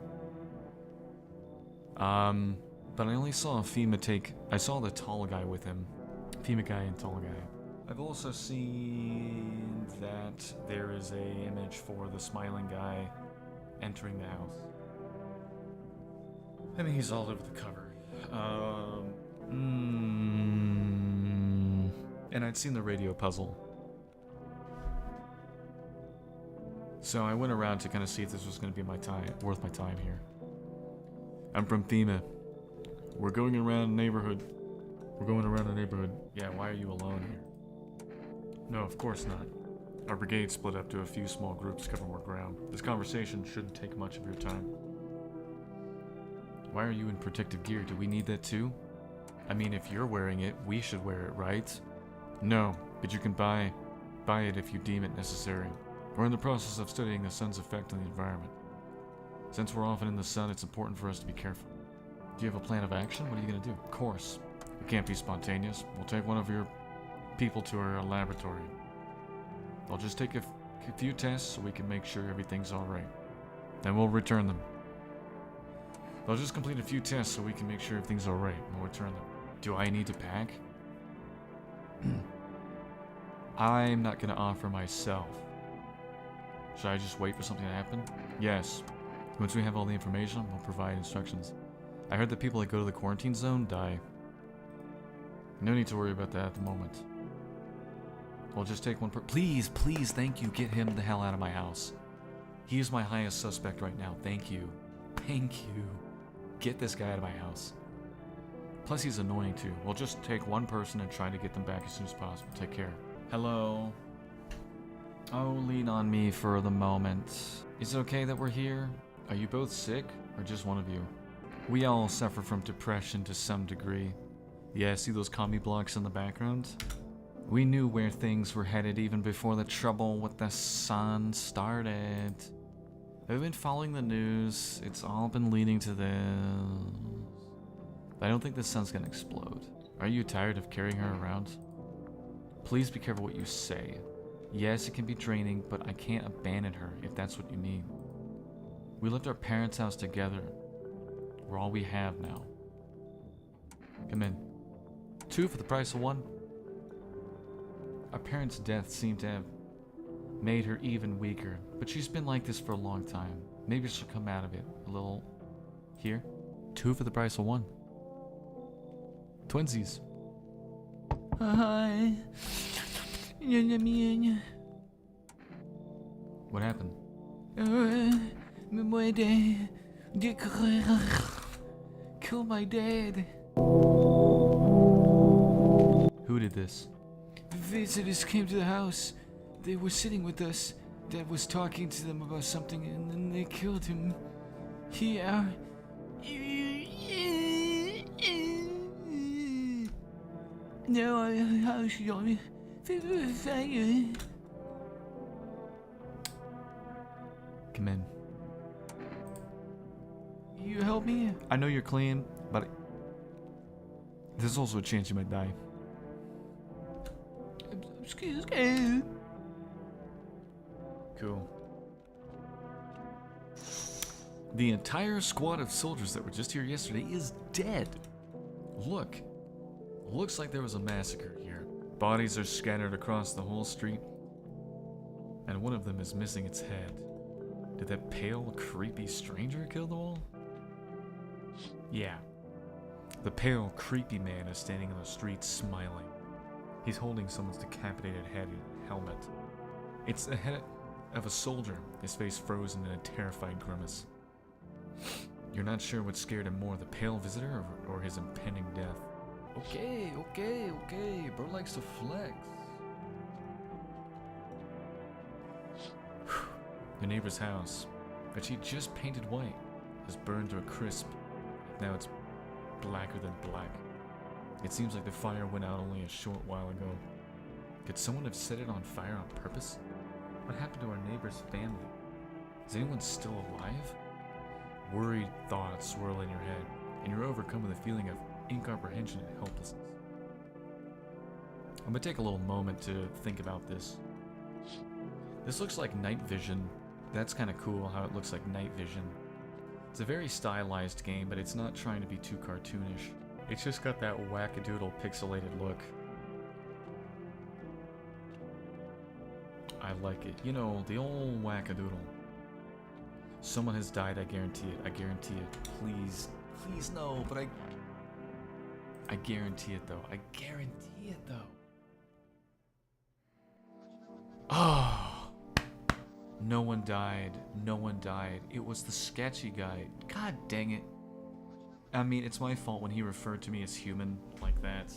But I only saw a FEMA take. I saw the tall guy with him. FEMA guy and tall guy. I've also seen that there is a image for the smiling guy entering the house. I mean, he's all over the cover. And I'd seen the radio puzzle. So I went around to kind of see if this was going to be worth my time here. I'm from FEMA. We're going around a neighborhood. Yeah, why are you alone here? No, of course not. Our brigade split up to a few small groups to cover more ground. This conversation shouldn't take much of your time. Why are you in protective gear? Do we need that too? I mean, if you're wearing it, we should wear it, right? No, but you can buy it if you deem it necessary. We're in the process of studying the sun's effect on the environment. Since we're often in the sun, it's important for us to be careful. Do you have a plan of action? What are you going to do? Of course. It can't be spontaneous. We'll take one of your people to our laboratory. I'll just take a few tests so we can make sure everything's alright. Then we'll return them. I'll just complete a few tests so we can make sure everything's alright, and we'll return them. Do I need to pack? I'm not gonna offer myself. Should I just wait for something to happen? Yes. Once we have all the information, we'll provide instructions. I heard that people that go to the quarantine zone die. No need to worry about that at the moment. We'll just take one please, thank you, get him the hell out of my house. He is my highest suspect right now, thank you. Thank you. Get this guy out of my house. Plus he's annoying too. We'll just take one person and try to get them back as soon as possible. Take care. Hello. Oh, lean on me for the moment. Is it okay that we're here? Are you both sick, or just one of you? We all suffer from depression to some degree. Yeah, see those commie blocks in the background? We knew where things were headed even before the trouble with the sun started. I've been following the news. It's all been leading to this. But I don't think the sun's gonna explode. Are you tired of carrying her around? Please be careful what you say. Yes, it can be draining, but I can't abandon her if that's what you need. We left our parents' house together. We're all we have now. Come in. 2 for the price of 1. Our parents' death seemed to have made her even weaker, but she's been like this for a long time. Maybe she'll come out of it a little. Here. 2 for the price of 1. Twinsies. Hi. What happened? My dad. Kill my dad. Who did this? The visitors came to the house. They were sitting with us. Dad was talking to them about something, and then they killed him. Yeah. No, I was on fire. Come in. You help me? I know you're clean, but there's also a chance you might die. I'm scared. Cool. The entire squad of soldiers that were just here yesterday is dead. Look. Looks like there was a massacre here. Bodies are scattered across the whole street. And one of them is missing its head. Did that pale, creepy stranger kill them all? Yeah. The pale, creepy man is standing in the street smiling. He's holding someone's decapitated head in a helmet. It's the head of a soldier, his face frozen in a terrified grimace. You're not sure what scared him more, the pale visitor or his impending death. Okay. Bro likes to flex. The neighbor's house, which he just painted white, has burned to a crisp. Now it's blacker than black. It seems like the fire went out only a short while ago. Could someone have set it on fire on purpose? What happened to our neighbor's family? Is anyone still alive? Worried thoughts swirl in your head, and you're overcome with a feeling of incomprehension and helplessness. I'm gonna take a little moment to think about this. This looks like night vision. That's kind of cool how it looks like night vision. It's a very stylized game, but it's not trying to be too cartoonish. It's just got that wackadoodle pixelated look. I like it. You know, the old wackadoodle. Someone has died, I guarantee it. I guarantee it. Please. Please no, but I guarantee it though. I guarantee it though. Oh. No one died. No one died. It was the sketchy guy. God dang it. I mean, it's my fault when he referred to me as human like that.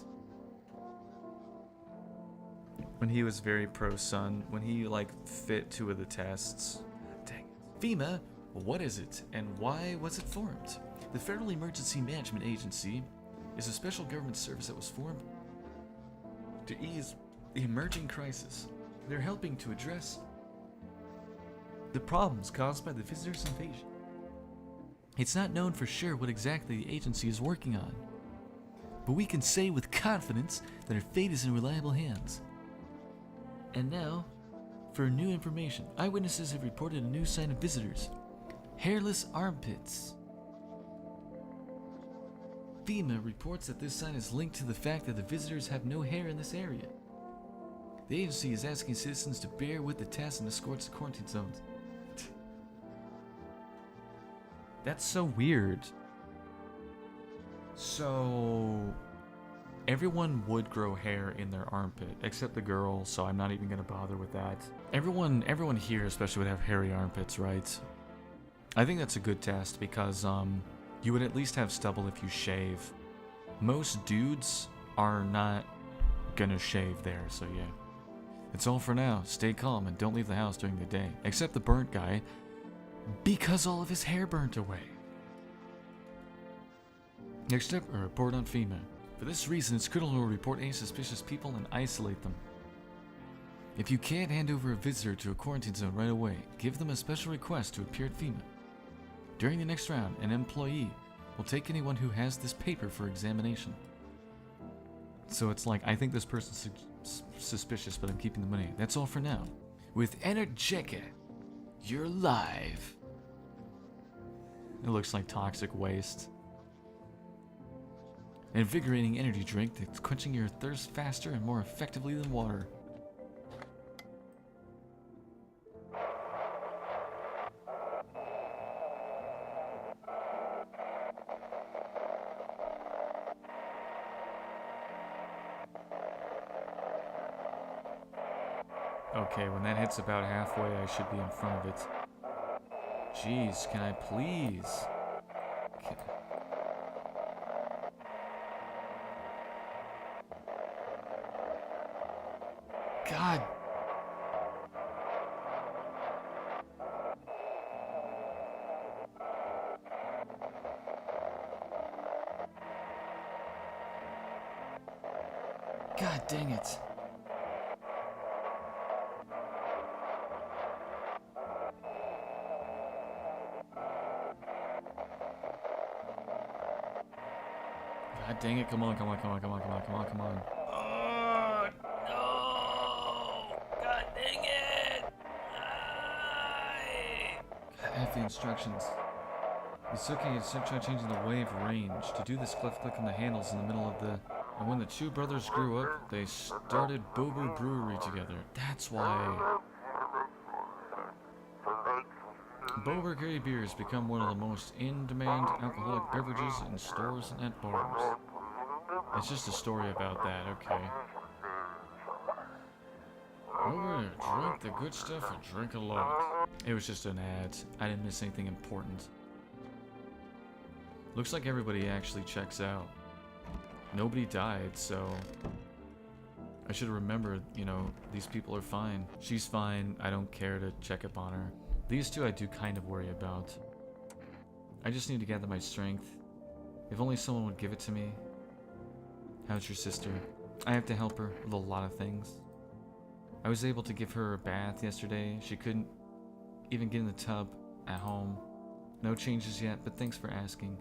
When he was very pro-sun. When he, like, fit 2 of the tests. Dang it. FEMA? What is it? And why was it formed? The Federal Emergency Management Agency is a special government service that was formed to ease the emerging crisis. They're helping to address the problems caused by the visitors' invasion. It's not known for sure what exactly the agency is working on, but we can say with confidence that our fate is in reliable hands. And now, for new information, eyewitnesses have reported a new sign of visitors: hairless armpits. FEMA reports that this sign is linked to the fact that the visitors have no hair in this area. The agency is asking citizens to bear with the task and escorts to quarantine zones. That's so weird. So everyone would grow hair in their armpit, except the girl, so I'm not even gonna bother with that. Everyone here especially would have hairy armpits, right? I think that's a good test because you would at least have stubble if you shave. Most dudes are not gonna shave there, so yeah. It's all for now. Stay calm and don't leave the house during the day, except the burnt guy, because all of his hair burnt away. Next step, a report on FEMA. For this reason, it's critical to report any suspicious people and isolate them. If you can't hand over a visitor to a quarantine zone right away, give them a special request to appear at FEMA. During the next round, an employee will take anyone who has this paper for examination. So it's like, I think this person's suspicious, but I'm keeping the money. That's all for now. With Energetica, you're live. It looks like toxic waste. An invigorating energy drink that's quenching your thirst faster and more effectively than water. Okay, when that hits about halfway, I should be in front of it. Jeez, can I please? God. God dang it. God dang it, come on. Oh, no! God dang it! I have the instructions. He's looking at try changing the wave range. To do this, click on the handles in the middle of the... And when the two brothers grew up, they started Bobo Brewery together. That's why... Bobo Gray beer has become one of the most in-demand alcoholic beverages in stores and at bars. It's just a story about that, okay. Remember to drink the good stuff and drink a lot. It was just an ad. I didn't miss anything important. Looks like everybody actually checks out. Nobody died, so... I should have remembered, you know, these people are fine. She's fine. I don't care to check up on her. These two I do kind of worry about. I just need to gather my strength. If only someone would give it to me. How's your sister? I have to help her with a lot of things. I was able to give her a bath yesterday. She couldn't even get in the tub at home. No changes yet, but thanks for asking.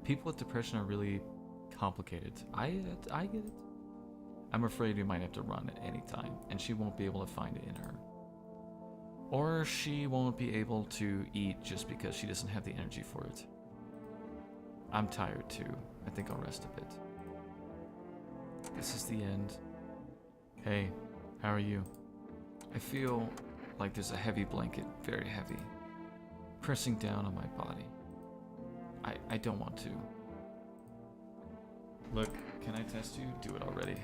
People with depression are really complicated. I get it. I'm afraid we might have to run at any time, and she won't be able to find it in her. Or she won't be able to eat just because she doesn't have the energy for it. I'm tired too. I think I'll rest a bit. This is the end. Hey, how are you? I feel like there's a heavy blanket, very heavy, pressing down on my body. I don't want to. Look, can I test you? Do it already.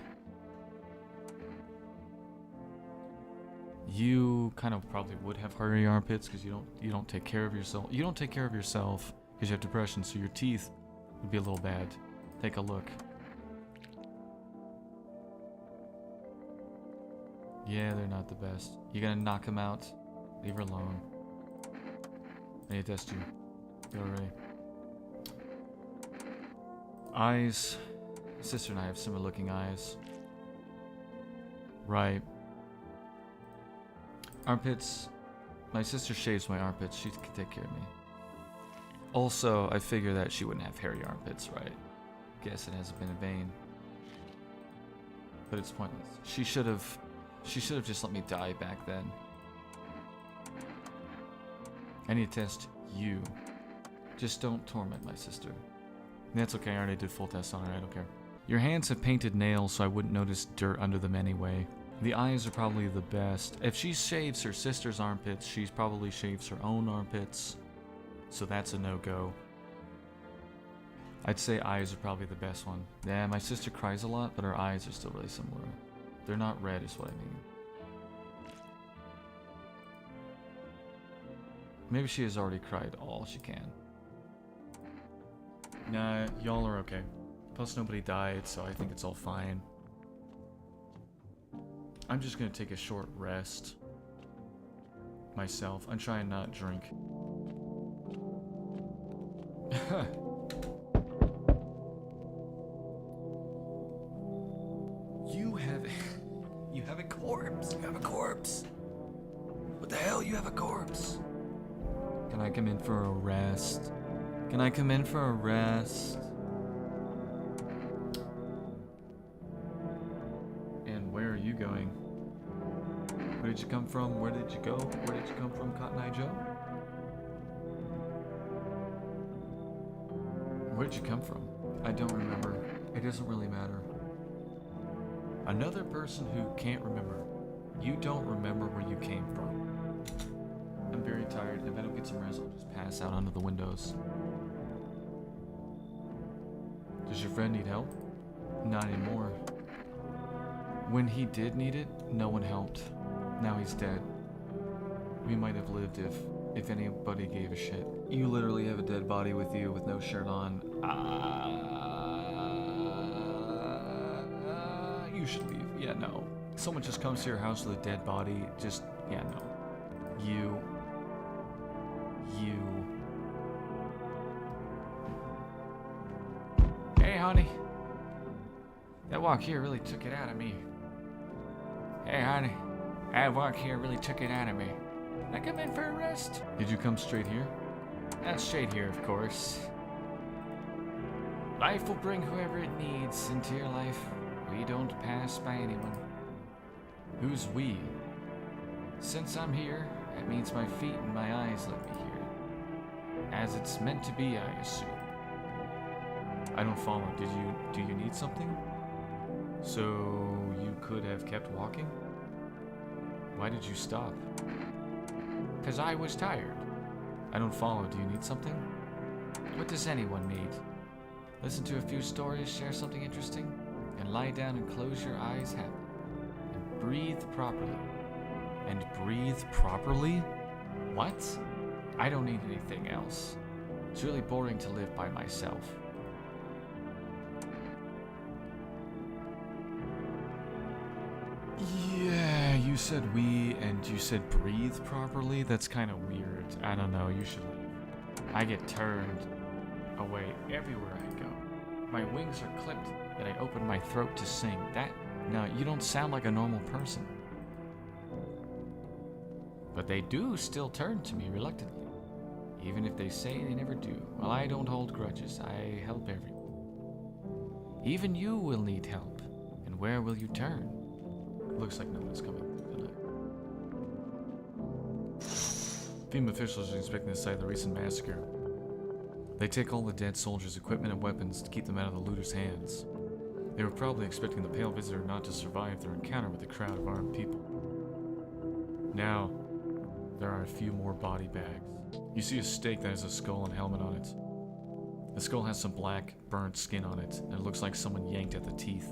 You kind of probably would have hairy armpits because you don't take care of yourself. You don't take care of yourself because you have depression, so your teeth would be a little bad. Take a look. Yeah, they're not the best. You gonna knock them out? Leave her alone. I need to test you. You already? Eyes. My sister and I have similar looking eyes. Right. Armpits. My sister shaves my armpits. She can take care of me. Also, I figure that she wouldn't have hairy armpits, right? Guess it hasn't been in vain. But it's pointless. She should have just let me die back then. I need to test you. Just don't torment my sister. That's okay, I already did full tests on her, I don't care. Your hands have painted nails, so I wouldn't notice dirt under them anyway. The eyes are probably the best. If she shaves her sister's armpits, she probably shaves her own armpits. So that's a no-go. I'd say eyes are probably the best one. Yeah, my sister cries a lot, but her eyes are still really similar. They're not red is what I mean. Maybe she has already cried all she can. Nah, y'all are okay. Plus nobody died, so I think it's all fine. I'm just gonna take a short rest. Myself. I'm trying not to drink. You have a corpse. You have a corpse. What the hell? You have a corpse. Can I come in for a rest? Can I come in for a rest? And where are you going? Where did you come from? Where did you go? Where did you come from, Cotton Eye Joe? Where did you come from? I don't remember. It doesn't really matter. Another person who can't remember. You don't remember where you came from. I'm very tired. If I don't get some rest, I'll just pass out under the windows. Does your friend need help? Not anymore. When he did need it, no one helped. Now he's dead. We might have lived if anybody gave a shit. You literally have a dead body with you with no shirt on. You should leave. Yeah, no. Someone just comes to your house with a dead body. Just, yeah, no. You. Hey, honey. That walk here really took it out of me. Hey, honey. That walk here really took it out of me. Can I come in for a rest? Did you come straight here? Not straight here, of course. Life will bring whoever it needs into your life. We don't pass by anyone. Who's we? Since I'm here, that means my feet and my eyes let me here. As it's meant to be, I assume. I don't follow. Do you need something? So you could have kept walking? Why did you stop? 'Cause I was tired. I don't follow. Do you need something? What does anyone need? Listen to a few stories, share something interesting, and lie down and close your eyes happily. And breathe properly. And breathe properly? What? I don't need anything else. It's really boring to live by myself. Yeah, you said we and you said breathe properly? That's kind of weird. I don't know, you should leave. I get turned away everywhere I go. My wings are clipped and I open my throat to sing. Now, you don't sound like a normal person. But they do still turn to me reluctantly. Even if they say they never do. Well, I don't hold grudges. I help everyone. Even you will need help. And where will you turn? Looks like no one's coming tonight. FEMA officials are inspecting the site of the recent massacre. They take all the dead soldiers' equipment and weapons to keep them out of the looters' hands. They were probably expecting the pale visitor not to survive their encounter with a crowd of armed people. Now, there are a few more body bags. You see a stake that has a skull and helmet on it. The skull has some black, burnt skin on it, and it looks like someone yanked at the teeth.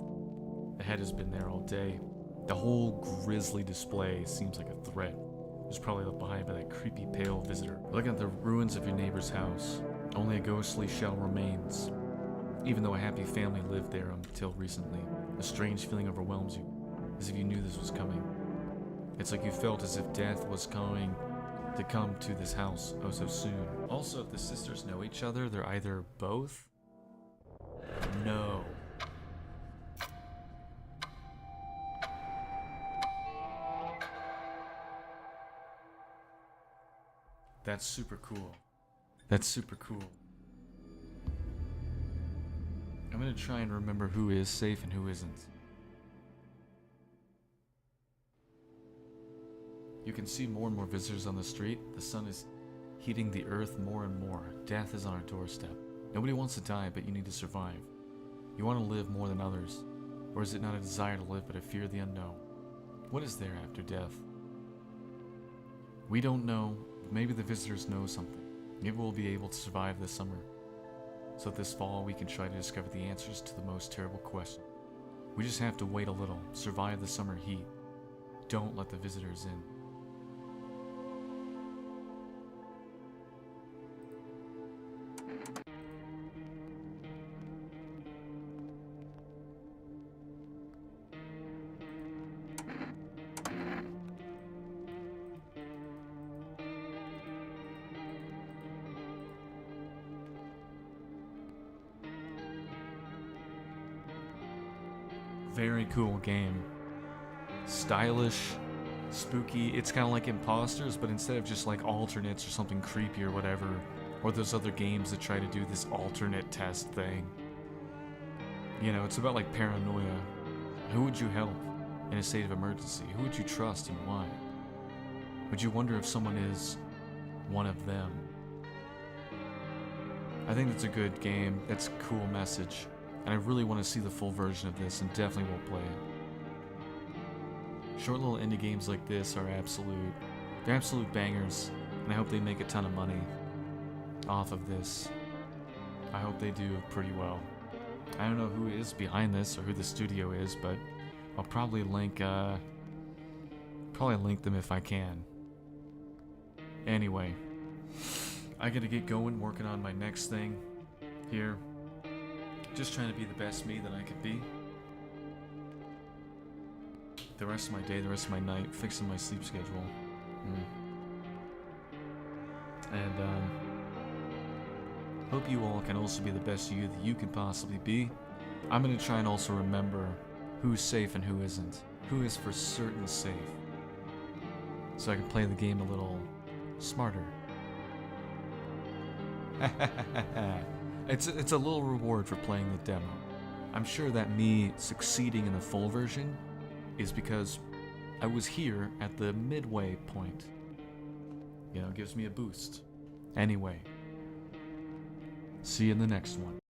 The head has been there all day. The whole grisly display seems like a threat. It was probably left behind by that creepy pale visitor. Look at the ruins of your neighbor's house. Only a ghostly shell remains. Even though a happy family lived there until recently, a strange feeling overwhelms you, as if you knew this was coming. It's like you felt as if death was going to come to this house oh so soon. Also, if the sisters know each other, they're either both. No. That's super cool. That's super cool. I'm gonna try and remember who is safe and who isn't. You can see more and more visitors on the street. The sun is heating the earth more and more. Death is on our doorstep. Nobody wants to die, but you need to survive. You want to live more than others. Or is it not a desire to live, but a fear of the unknown? What is there after death? We don't know. Maybe the visitors know something. Maybe we'll be able to survive this summer. So this fall, we can try to discover the answers to the most terrible question. We just have to wait a little. Survive the summer heat. Don't let the visitors in. Very cool game. Stylish, spooky. It's kind of like imposters, but instead of just like alternates or something creepy or whatever, or those other games that try to do this alternate test thing. You know, it's about like paranoia. Who would you help in a state of emergency? Who would you trust and why? Would you wonder if someone is one of them? I think that's a good game. That's a cool message. And I really want to see the full version of this and definitely will play it. Short little indie games like this are they're absolute bangers, and I hope they make a ton of money off of this. I hope they do pretty well. I don't know who is behind this or who the studio is, but I'll probably link them if I can. Anyway, I gotta get going working on my next thing here. Just trying to be the best me that I could be. The rest of my day, the rest of my night, fixing my sleep schedule. And hope you all can also be the best you that you can possibly be. I'm gonna try and also remember who's safe and who isn't. Who is for certain safe. So I can play the game a little smarter. It's a little reward for playing the demo. I'm sure that me succeeding in the full version is because I was here at the midway point. You know, it gives me a boost. Anyway, see you in the next one.